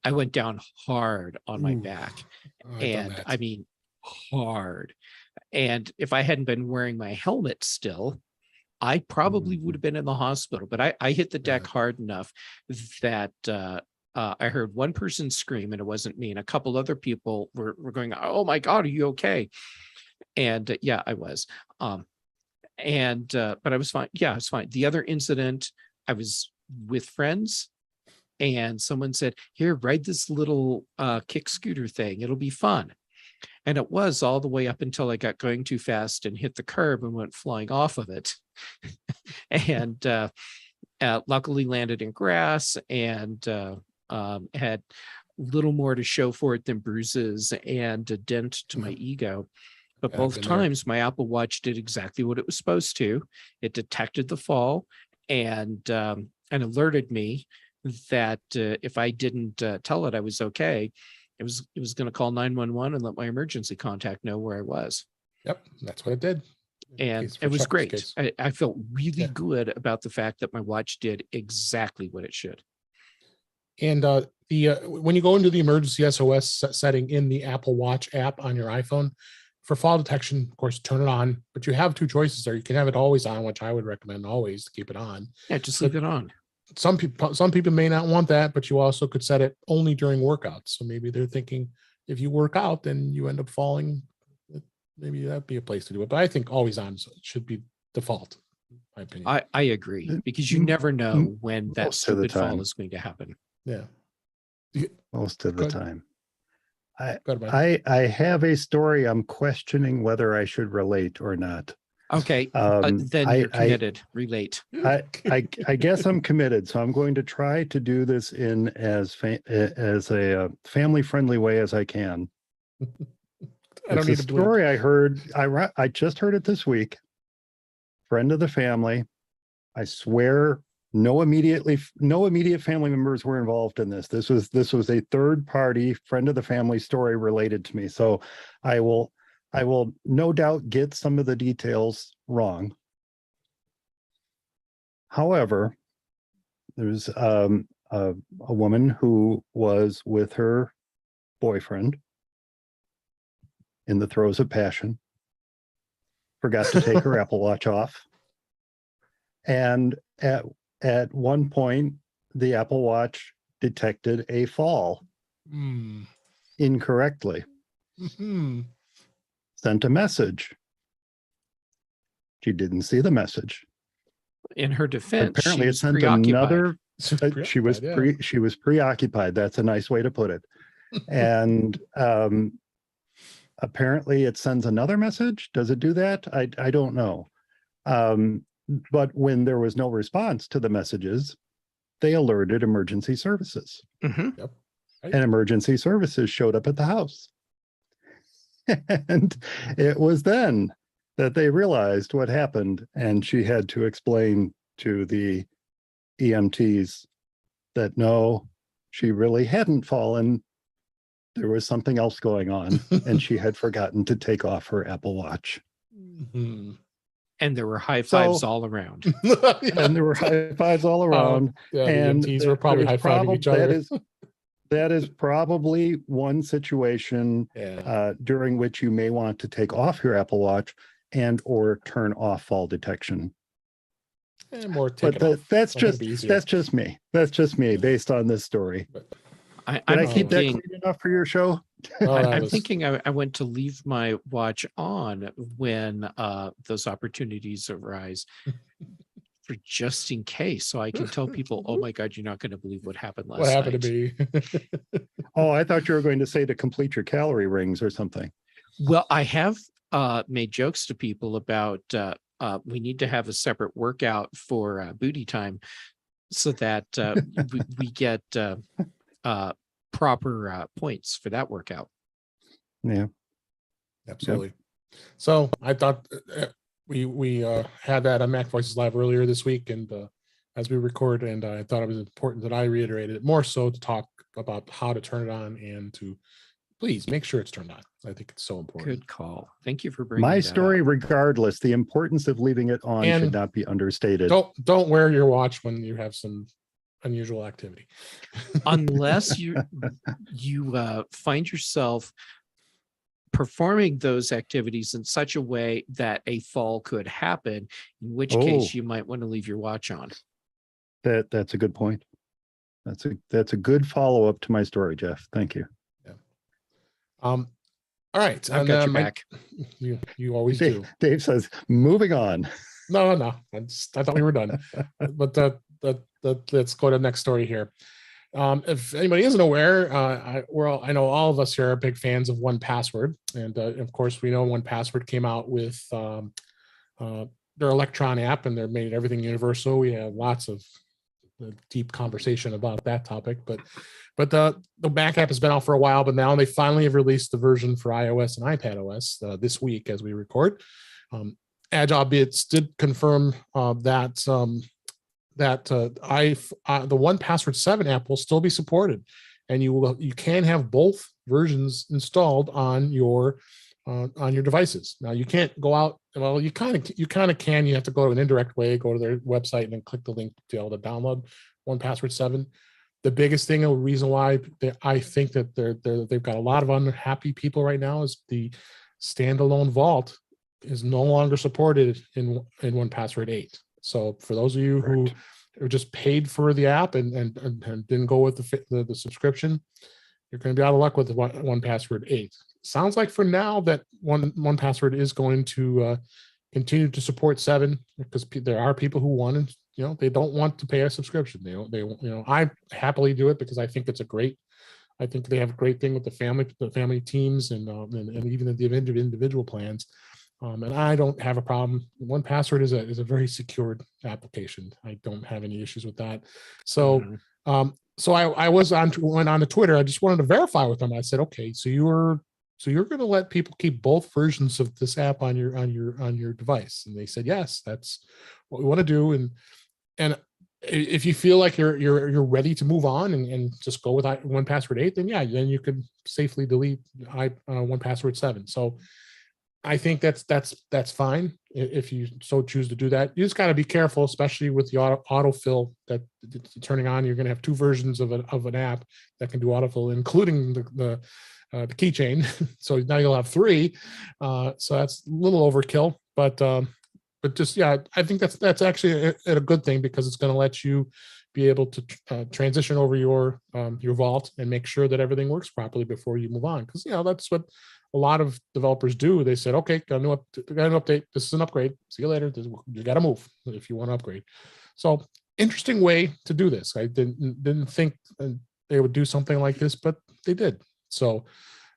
I went down hard on my back. And I mean, hard. And if I hadn't been wearing my helmet still, I probably would have been in the hospital. But I hit the deck hard enough that I heard one person scream, and it wasn't me. And a couple other people were going, "Oh my God, are you okay?" And yeah, I was. But I was fine. Yeah, I was fine. The other incident, I was with friends, and someone said, "Here, ride this little kick scooter thing. It'll be fun." And it was all the way up until I got going too fast and hit the curb and went flying off of it. And luckily landed in grass and had little more to show for it than bruises and a dent to my ego. But both times my Apple Watch did exactly what it was supposed to. It detected the fall and alerted me that if I didn't tell it I was okay, it was going to call 911 and let my emergency contact know where I was. Yep, that's what it did. And it was great. I felt really good about the fact that my watch did exactly what it should. And when you go into the emergency SOS setting in the Apple Watch app on your iPhone, for fall detection, of course, turn it on. But you have 2 choices there. You can have it always on, which I would recommend always to keep it on. Yeah, just leave it on. Some people may not want that, but you also could set it only during workouts. So maybe they're thinking if you work out, then you end up falling. Maybe that'd be a place to do it. But I think always on should be default, in my opinion. I agree, because you never know when that stupid fall is going to happen. Yeah. Most of the time. I have a story I'm questioning whether I should relate or not. Okay, then you're committed. Relate. I guess I'm committed, so I'm going to try to do this in as a family-friendly way as I can. It's a story I heard. I just heard it this week. Friend of the family. I swear, no immediate family members were involved in this. This was a third-party friend of the family story related to me. So I will no doubt get some of the details wrong. However, there's a woman who was with her boyfriend in the throes of passion, forgot to take her Apple Watch off. And at one point, the Apple Watch detected a fall incorrectly. Sent a message. She didn't see the message. In her defense, apparently it sent another. She was preoccupied. That's a nice way to put it. And apparently it sends another message. Does it do that? I don't know. But when there was no response to the messages, they alerted emergency services. Mm-hmm. Yep. And emergency services showed up at the house. And it was then that they realized what happened, and she had to explain to the EMTs that no, she really hadn't fallen. There was something else going on, and she had forgotten to take off her Apple Watch. And there were high fives all around. And there were high fives all around. And the EMTs were probably high fiving each other. That is probably one situation during which you may want to take off your Apple Watch and or turn off fall detection. more take But it off. that's I think it'd be easier. just me. That's just me based on this story. Did I'm I keep that thinking, clean enough for your show? Oh, that I'm was- thinking I went to leave my watch on when those opportunities arise for just in case. So I can tell people, oh my God, you're not going to believe what happened last what happened night. to me. Oh, I thought you were going to say to complete your calorie rings or something. Well, I have made jokes to people about we need to have a separate workout for booty time so that we get proper points for that workout. Yeah. Absolutely. So I thought we had that on Mac Voices Live earlier this week, and as we record, and I thought it was important that I reiterated it more so to talk about how to turn it on and to please make sure it's turned on. I think it's so important. Good call. Thank you for bringing My that story, up. regardless, the importance of leaving it on And should not be understated. Don't wear your watch when you have some unusual activity. Unless you find yourself performing those activities in such a way that a fall could happen, in which case you might want to leave your watch on. That's a good point. That's a good follow-up to my story, Jeff. Thank you. All right. I've got your back. You always do. Dave says, moving on. No. I thought we were done. But let's go to the next story here. If anybody isn't aware, I know all of us here are big fans of 1Password, and of course we know 1Password came out with their Electron app, and they're made everything universal. We have lots of deep conversation about that topic, but the Mac app has been out for a while, but now they finally have released the version for iOS and iPadOS this week as we record. Agile Bits did confirm that the 1Password 7 app will still be supported, and you can have both versions installed on your devices. Now you can't go out. Well, you kind of can. You have to go to an indirect way, go to their website, and then click the link to be able to download 1Password 7. The biggest thing, a reason why I think that they've got a lot of unhappy people right now is the standalone vault is no longer supported in 1Password 8. So for those of you who are just paid for the app and didn't go with the subscription, you're going to be out of luck with the 1Password 8. Sounds like for now that 1Password is going to continue to support 7, because there are people who want to, they don't want to pay a subscription. I happily do it because I think it's I think they have a great thing with the family teams and even the individual plans. And I don't have a problem. 1Password is a very secured application. I don't have any issues with that. So, so I went on to Twitter. I just wanted to verify with them. I said, okay, so you're going to let people keep both versions of this app on your device? And they said, yes, that's what we want to do. And if you feel like you're ready to move on and just go with 1Password 8, then you can safely delete 1Password 7. So I think that's fine if you so choose to do that. You just got to be careful, especially with the autofill that it's turning on. You're going to have 2 versions of an app that can do autofill, including the keychain. So now you'll have 3. So that's a little overkill, but just I think that's actually a good thing, because it's going to let you be able to transition over your vault and make sure that everything works properly before you move on. Because that's what a lot of developers do. They said, okay, got an update. This is an upgrade. See you later. You got to move if you want to upgrade. So interesting way to do this. I didn't think they would do something like this, but they did. So,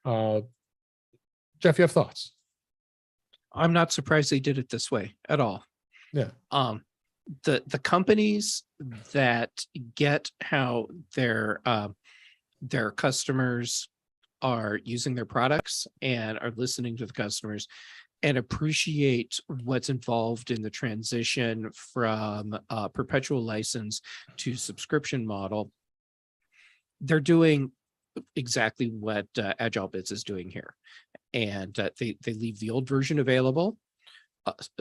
Jeff, you have thoughts? I'm not surprised they did it this way at all. Yeah. The companies that get how their customers are using their products and are listening to the customers and appreciate what's involved in the transition from perpetual license to subscription model, they're doing exactly what Agile Bits is doing here. And they leave the old version available,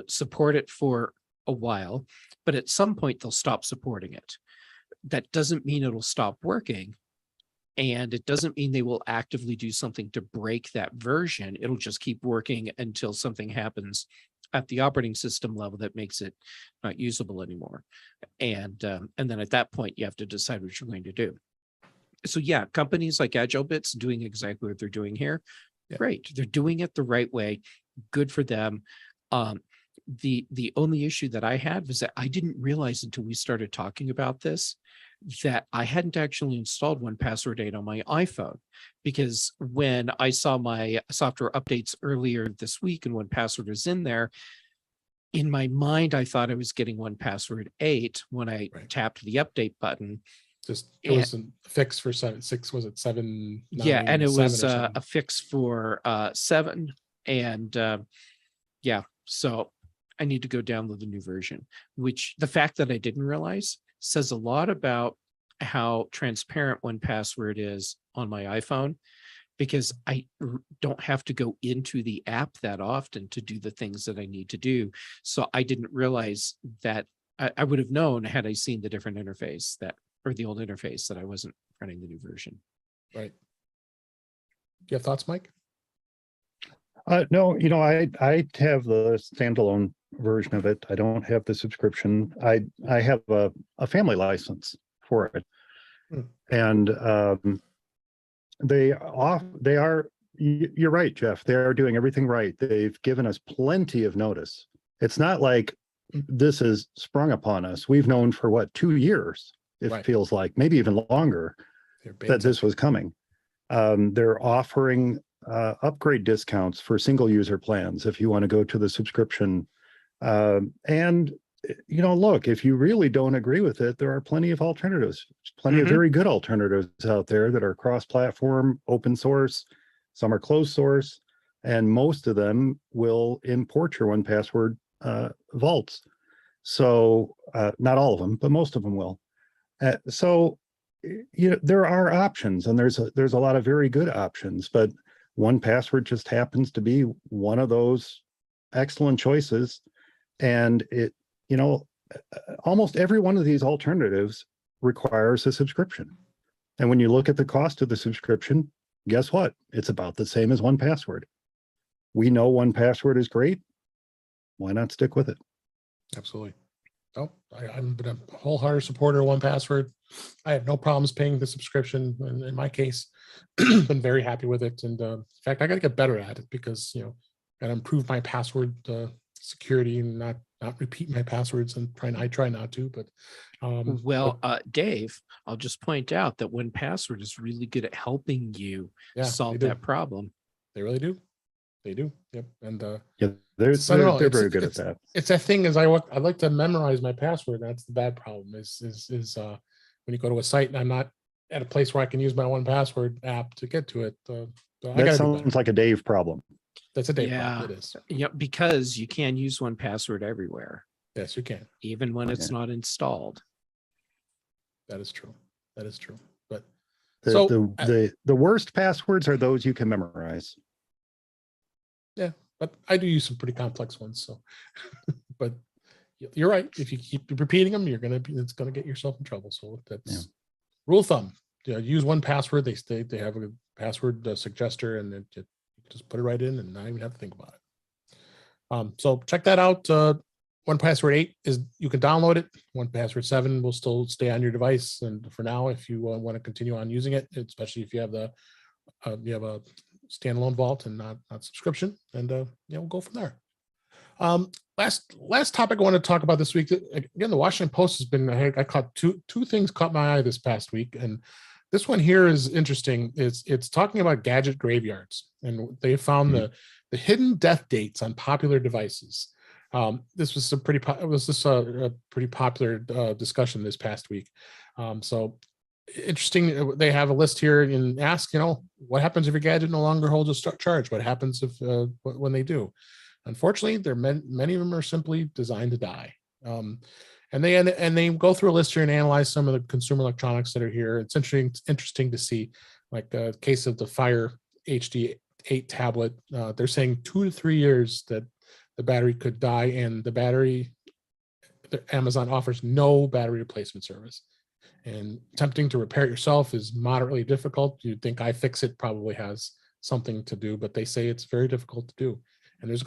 support it for a while, but at some point they'll stop supporting it. That doesn't mean it'll stop working. And it doesn't mean they will actively do something to break that version. It'll just keep working until something happens at the operating system level that makes it not usable anymore. And then at that point, you have to decide what you're going to do. So yeah, companies like AgileBits doing exactly what they're doing here. Yeah. Great. They're doing it the right way. Good for them. The only issue that I had was that I didn't realize until we started talking about this that I hadn't actually installed 1Password 8 on my iPhone, because when I saw my software updates earlier this week and 1Password was in there, in my mind, I thought I was getting 1Password 8 when I tapped the update button. Just it was a fix for 7.6. Was it 7? Yeah, and it was a 7? fix for 7, and yeah, so I need to go download the new version. Which the fact that I didn't realize says a lot about how transparent 1Password is on my iPhone, because I don't have to go into the app that often to do the things that I need to do. So I didn't realize that I would have known had I seen the different interface or the old interface, that I wasn't running the new version. Right. Do you have thoughts, Mike? No, I have the standalone version of it. I don't have the subscription. I have a family license for it. And you're right, Jeff. They are doing everything right. They've given us plenty of notice. It's not like this is sprung upon us. We've known for 2 years, it feels like, maybe even longer, that this was coming. They're offering upgrade discounts for single user plans if you want to go to the subscription. And look, if you really don't agree with it, there are plenty of alternatives. There's plenty of very good alternatives out there that are cross-platform, open source. Some are closed source, and most of them will import your 1Password vaults. So not all of them, but most of them will. So there are options, and there's a lot of very good options, but 1Password just happens to be one of those excellent choices. And it, almost every one of these alternatives requires a subscription. And when you look at the cost of the subscription, guess what? It's about the same as 1Password. We know 1Password is great. Why not stick with it? Absolutely. Oh, I've been a wholehearted supporter of 1Password. I have no problems paying the subscription. In my case, been very happy with it. And in fact, I got to get better at it because, got to improve my password security and not repeat my passwords, and I try not to, but Dave, I'll just point out that 1Password is really good at helping you solve that problem. They really do. They do. Yep. And they're very good at that. It's a thing is I like to memorize my password. That's the bad problem is when you go to a site and I'm not at a place where I can use my 1Password app to get to it. That sounds like a Dave problem. That's a Dave problem. It is. Yeah, because you can use 1Password everywhere. Yes, you can. Even when it's not installed. That is true. That is true. But the worst passwords are those you can memorize. Yeah, but I do use some pretty complex ones. So, but you're right. If you keep repeating them, it's gonna get yourself in trouble. So that's rule of thumb. Use 1Password. They have a password suggester, and then you just put it right in, and not even have to think about it. So check that out. 1Password 8 you can download it. 1Password 7 will still stay on your device, and for now, if you want to continue on using it, especially if you have a standalone vault and not subscription, and we'll go from there. Last topic I want to talk about this week. Again, the Washington Post has been. I caught two things caught my eye this past week, and this one here is interesting. It's talking about gadget graveyards, and they found the hidden death dates on popular devices. This was a pretty popular discussion this past week. So interesting. They have a list here and ask, what happens if your gadget no longer holds a charge? What happens if when they do? Unfortunately, many of them are simply designed to die. And they go through a list here and analyze some of the consumer electronics that are here. It's interesting to see, like the case of the Fire HD 8 tablet. They're saying 2 to 3 years that the battery could die, and Amazon offers no battery replacement service. And attempting to repair it yourself is moderately difficult. You'd think iFixit probably has something to do, but they say it's very difficult to do. And there's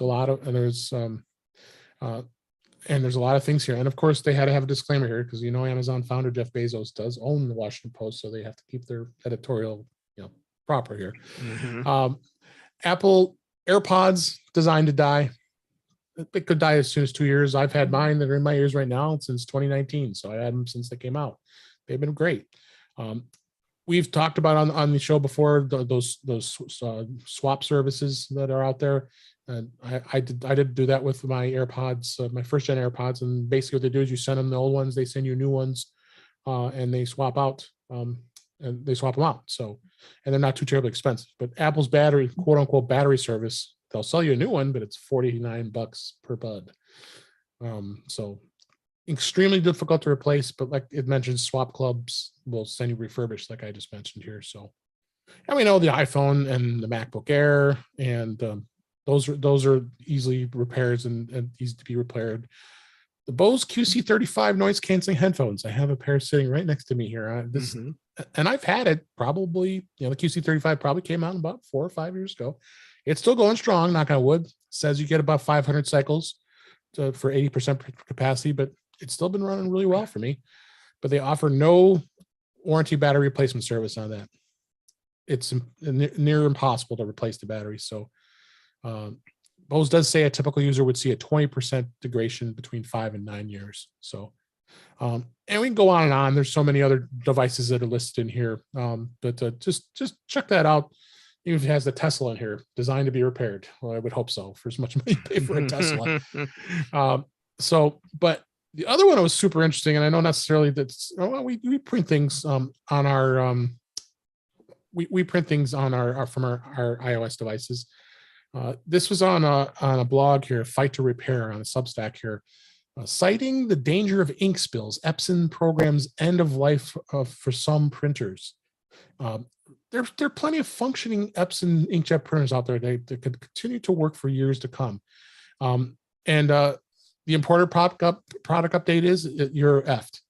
And there's a lot of things here. And of course, they had to have a disclaimer here because, Amazon founder Jeff Bezos does own the Washington Post. So they have to keep their editorial, proper here. Apple AirPods designed to die. It could die as soon as 2 years. I've had mine that are in my ears right now since 2019. So I had them since they came out. They've been great. We've talked about on the show before those swap services that are out there. And I did do that with my AirPods, my first gen AirPods. And basically what they do is you send them the old ones, they send you new ones, and they swap out, and they swap them out. So, and they're not too terribly expensive. But Apple's battery, quote unquote, battery service, they'll sell you a new one, but it's $49 per bud. So extremely difficult to replace, but like it mentions, swap clubs will send you refurbished, like I just mentioned here. So, and we know the iPhone and the MacBook Air, and those are easily repairs and easy to be repaired. The Bose QC35 noise canceling headphones. I have a pair sitting right next to me here. And I've had it probably, the QC35 probably came out about 4 or 5 years ago. It's still going strong, knock on wood. Says you get about 500 cycles for 80% capacity, but it's still been running really well for me. But they offer no warranty battery replacement service on that. It's near impossible to replace the battery. So Bose does say a typical user would see a 20% degradation between 5 and 9 years. So, and we can go on and on. There's so many other devices that are listed in here, but just check that out. Even if it has the Tesla in here, designed to be repaired. Well, I would hope so, for as much money you pay for a Tesla. But the other one was super interesting, and I know necessarily that's we print things on our we print things on our from our iOS devices. This was on a blog here, Fight to Repair, on a Substack here, citing the danger of ink spills. Epson programs end of life for some printers. There are plenty of functioning Epson inkjet printers out there that could continue to work for years to come. The important product update is you're effed.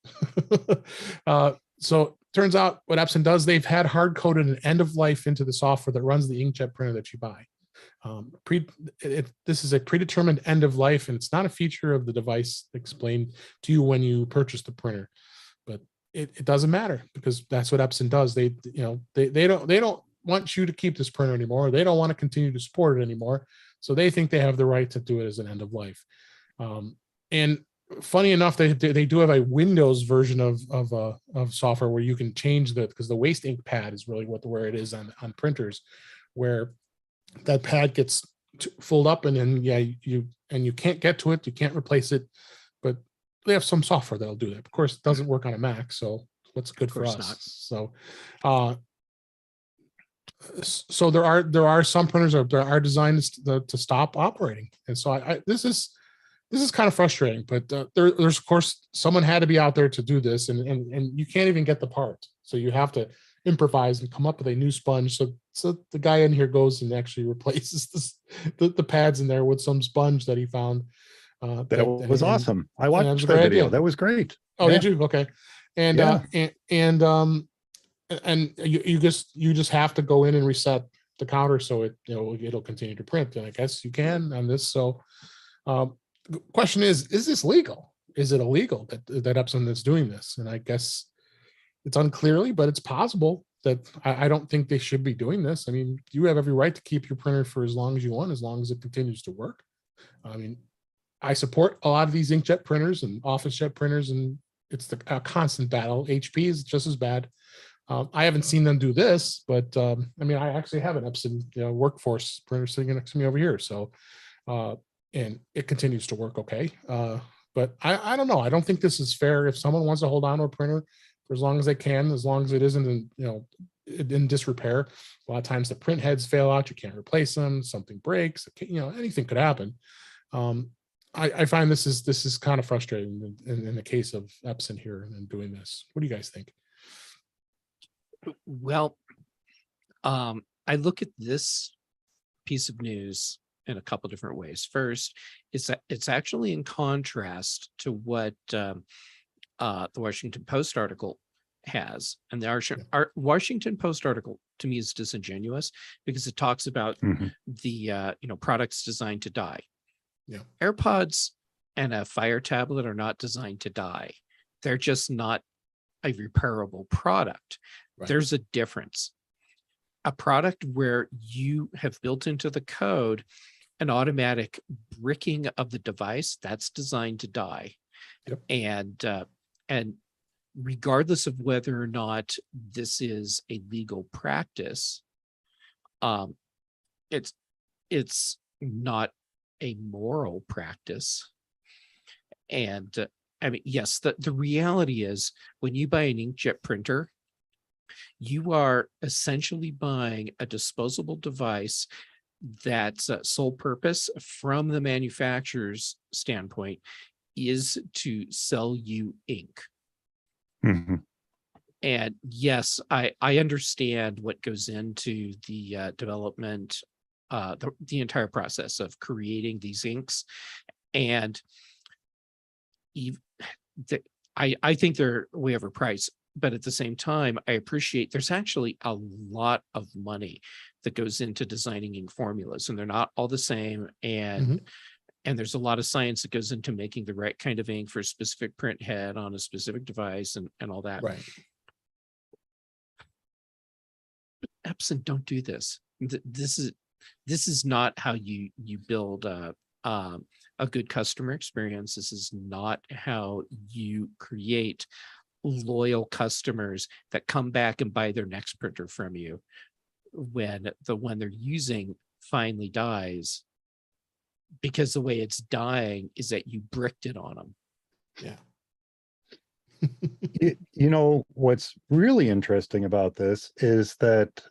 So turns out what Epson does, they've had hard coded an end of life into the software that runs the inkjet printer that you buy. This is a predetermined end of life, and it's not a feature of the device explained to you when you purchase the printer. But it doesn't matter, because that's what Epson does. They don't want you to keep this printer anymore. They don't want to continue to support it anymore. So they think they have the right to do it as an end of life. And funny enough, they do have a Windows version of software where you can change because the waste ink pad is really where it is on printers, where that pad gets filled up, and then you can't get to it, you can't replace it, but they have some software that'll do that. Of course, it doesn't work on a Mac, so what's good for us? Not. So there are some printers that are designed to stop operating, and so this is kind of frustrating. But there's of course someone had to be out there to do this, and you can't even get the part, so you have to improvise and come up with a new sponge. So the guy in here goes and actually replaces the pads in there with some sponge that he found. That was awesome. I watched that video. That was great. Oh, yeah. Did you? Okay. And you just have to go in and reset the counter so it'll continue to print. And I guess you can on this. So the question is this legal? Is it illegal that Epson is doing this? And I guess it's unclearly, but it's possible that I don't think they should be doing this. I mean, you have every right to keep your printer for as long as you want, as long as it continues to work. I mean, I support a lot of these inkjet printers and office jet printers, and it's a constant battle. HP is just as bad. I haven't seen them do this, but I mean, I actually have an Epson workforce printer sitting next to me over here. So, and it continues to work okay. But I don't know. I don't think this is fair. If someone wants to hold on to a printer for as long as they can, as long as it isn't in disrepair. A lot of times the print heads fail out. You can't replace them. Something breaks. Anything could happen. I find this is kind of frustrating in the case of Epson here and doing this. What do you guys think? Well, I look at this piece of news in a couple different ways. First, it's actually in contrast to what the Washington Post article has, and the Washington Post article to me is disingenuous because it talks about the products designed to die. Yeah, AirPods and a Fire tablet are not designed to die. They're just not a repairable product. Right. There's a difference. A product where you have built into the code an automatic bricking of the device, that's designed to die. Yep. And regardless of whether or not this is a legal practice, it's not a moral practice. And I mean, yes, the reality is when you buy an inkjet printer, you are essentially buying a disposable device that's sole purpose from the manufacturer's standpoint is to sell you ink. Mhm. And yes, I understand what goes into the development, the entire process of creating these inks. And I think they're way overpriced, but at the same time, I appreciate there's actually a lot of money that goes into designing ink formulas, and they're not all the same. And there's a lot of science that goes into making the right kind of ink for a specific print head on a specific device and all that. Right. Epson, don't do this. This is not how you build a good customer experience. This is not how you create loyal customers that come back and buy their next printer from you when the one they're using finally dies, because the way it's dying is that you bricked it on them. Yeah. You know, what's really interesting about this is that,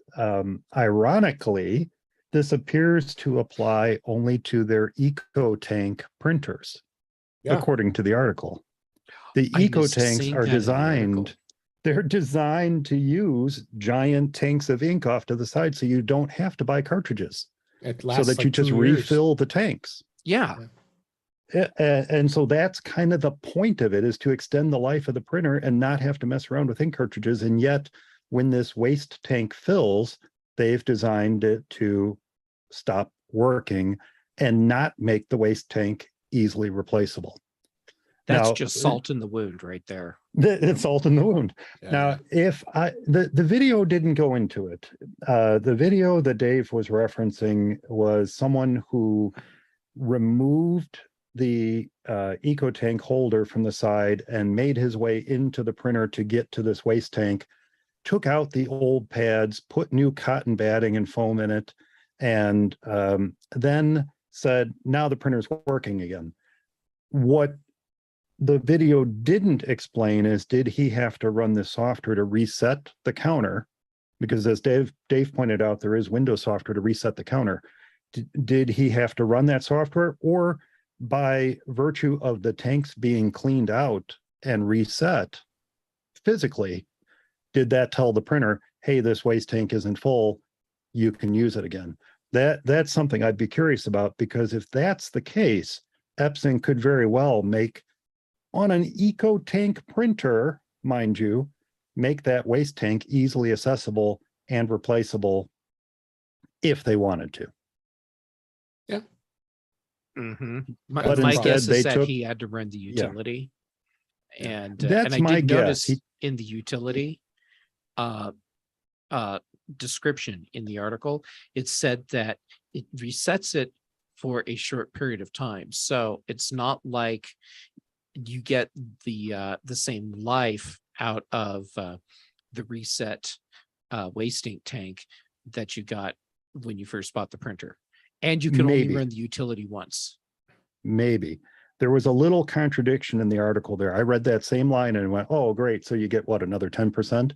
ironically, this appears to apply only to their EcoTank printers, Yeah. according to the article. The I missed EcoTanks seeing are that in the article. they're designed to use giant tanks of ink off to the side so you don't have to buy cartridges, It so lasts that you like just 2 years. refill the tanks. Yeah. And so that's kind of the point of it, is to extend the life of the printer and not have to mess around with ink cartridges. And yet, when this waste tank fills, they've designed it to stop working and not make the waste tank easily replaceable. That's Now, just salt in the wound right there. It's salt in the wound. Yeah. Now, if the video didn't go into it, the video that Dave was referencing was someone who removed the EcoTank holder from the side and made his way into the printer to get to this waste tank, took out the old pads, put new cotton batting and foam in it, and then said, now the printer's working again. What the video didn't explain is, did he have to run the software to reset the counter? Because as Dave pointed out, there is Windows software to reset the counter. Did he have to run that software, or by virtue of the tanks being cleaned out and reset physically, did that tell the printer, hey, this waste tank isn't full, you can use it again? That's something I'd be curious about, because if that's the case, Epson could very well make, on an EcoTank printer, mind you, make that waste tank easily accessible and replaceable if they wanted to. My instead guess they is that took- he had to run the utility. And That's and I my did guess. notice in the utility description in the article, it said that it resets it for a short period of time. So it's not like you get the same life out of the reset waste ink tank that you got when you first bought the printer. And you can only Maybe. run the utility once. Maybe. There was a little contradiction in the article there. I read that same line and went, oh, great. So you get what, another 10%?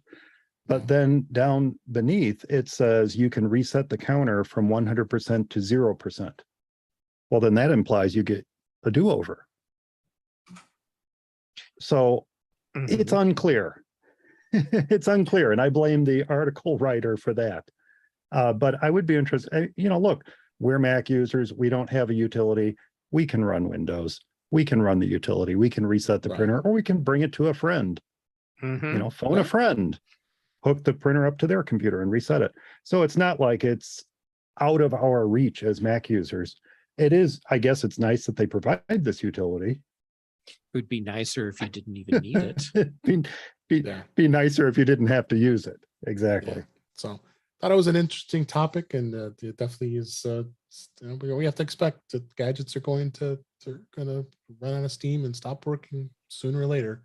But then down beneath, it says you can reset the counter from 100% to 0%. Well, then that implies you get a do-over. So it's unclear. It's unclear. And I blame the article writer for that. But I would be interested, look, we're Mac users. We don't have a utility. We can run Windows. We can run the utility. We can reset the Right. printer, or we can bring it to a friend, phone a friend, hook the printer up to their computer and reset it. So it's not like it's out of our reach as Mac users. It is, I guess it's nice that they provide this utility. It would be nicer if you didn't even need it. Be nicer if you didn't have to use it. Exactly. Yeah. So thought it was an interesting topic, and it definitely is. We have to expect that gadgets are going to run out of steam and stop working sooner or later.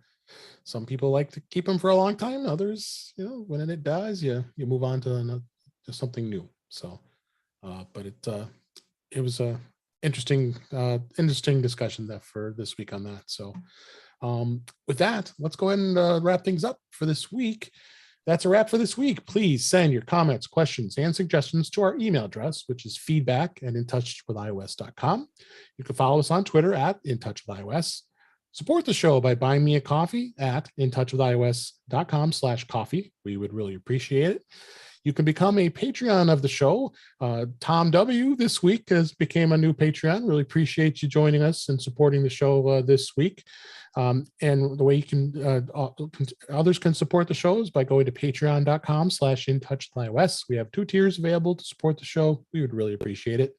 Some people like to keep them for a long time. Others, when it dies, you move on to something new. So, but it was a interesting discussion for this week on that. So, with that, let's go ahead and wrap things up for this week. That's a wrap for this week. Please send your comments, questions, and suggestions to our email address, which is feedback@intouchwithios.com. You can follow us on Twitter @intouchwithios. Support the show by buying me a coffee at intouchwithios.com/coffee. We would really appreciate it. You can become a Patreon of the show. Tom W. this week became a new Patreon. Really appreciate you joining us and supporting the show this week. And the way you can, others can support the show is by going to patreon.com/intouchwithios. We have 2 tiers available to support the show. We would really appreciate it.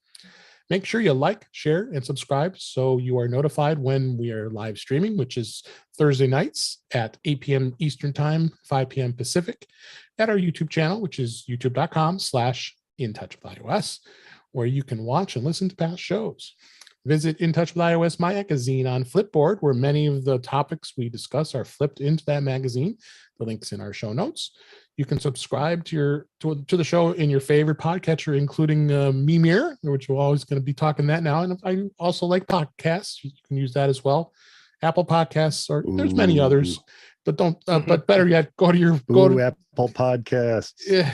Make sure you like, share, and subscribe so you are notified when we are live streaming, which is Thursday nights at 8 p.m. Eastern Time, 5 p.m. Pacific, at our YouTube channel, which is youtube.com/intouchwithios, where you can watch and listen to past shows. Visit In Touch with iOS magazine on Flipboard, where many of the topics we discuss are flipped into that magazine. The link's in our show notes. You can subscribe to the show in your favorite podcatcher, including Mimir, which we're always going to be talking that now. And I also like podcasts. You can use that as well. Apple Podcasts, or there's many others. But don't. But better yet, go to Apple Podcasts. Yeah,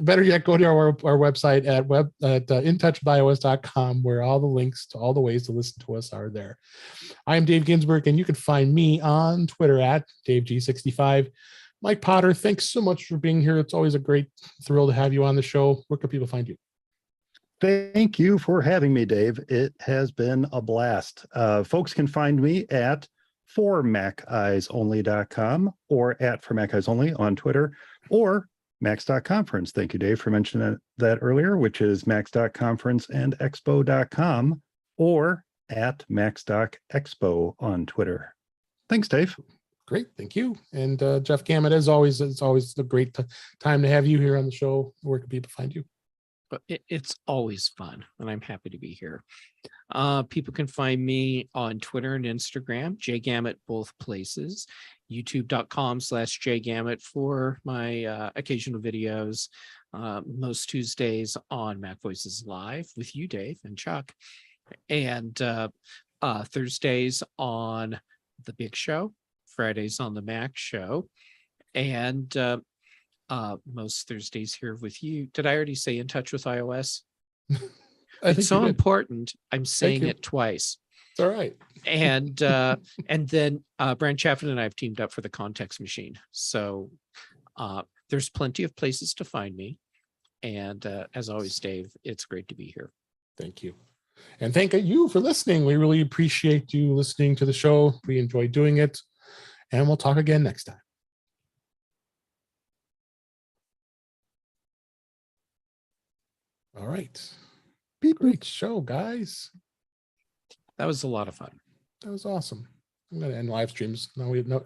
better yet, go to our website at intouchwithios.com, where all the links to all the ways to listen to us are there. I am Dave Ginsburg, and you can find me on Twitter at DaveG65. Mike Potter, thanks so much for being here. It's always a great thrill to have you on the show. Where can people find you? Thank you for having me, Dave. It has been a blast. Folks can find me at formacisonly.com or at formacisonly on Twitter, or max.conference. Thank you, Dave, for mentioning that earlier, which is max.conference and expo.com, or at max.expo on Twitter. Thanks, Dave. Great, thank you. And Jeff Gamet, as always, it's always a great time to have you here on the show. Where can people find you? It's always fun, and I'm happy to be here. People can find me on Twitter and Instagram, jgamut, both places, youtube.com/jgamut for my occasional videos, most Tuesdays on Mac Voices Live with you, Dave and Chuck, and Thursdays on The Big Show, Fridays on The Mac Show, and most Thursdays here with you. Did I already say In Touch with iOS? It's so important. I'm saying it twice. It's all right. And then Brand Chaffin and I have teamed up for the Context Machine. So there's plenty of places to find me. And as always, Dave, it's great to be here. Thank you. And thank you for listening. We really appreciate you listening to the show. We enjoy doing it. And we'll talk again next time. All right. Great show, guys. That was a lot of fun. That was awesome. I'm going to end live streams. No, we have no.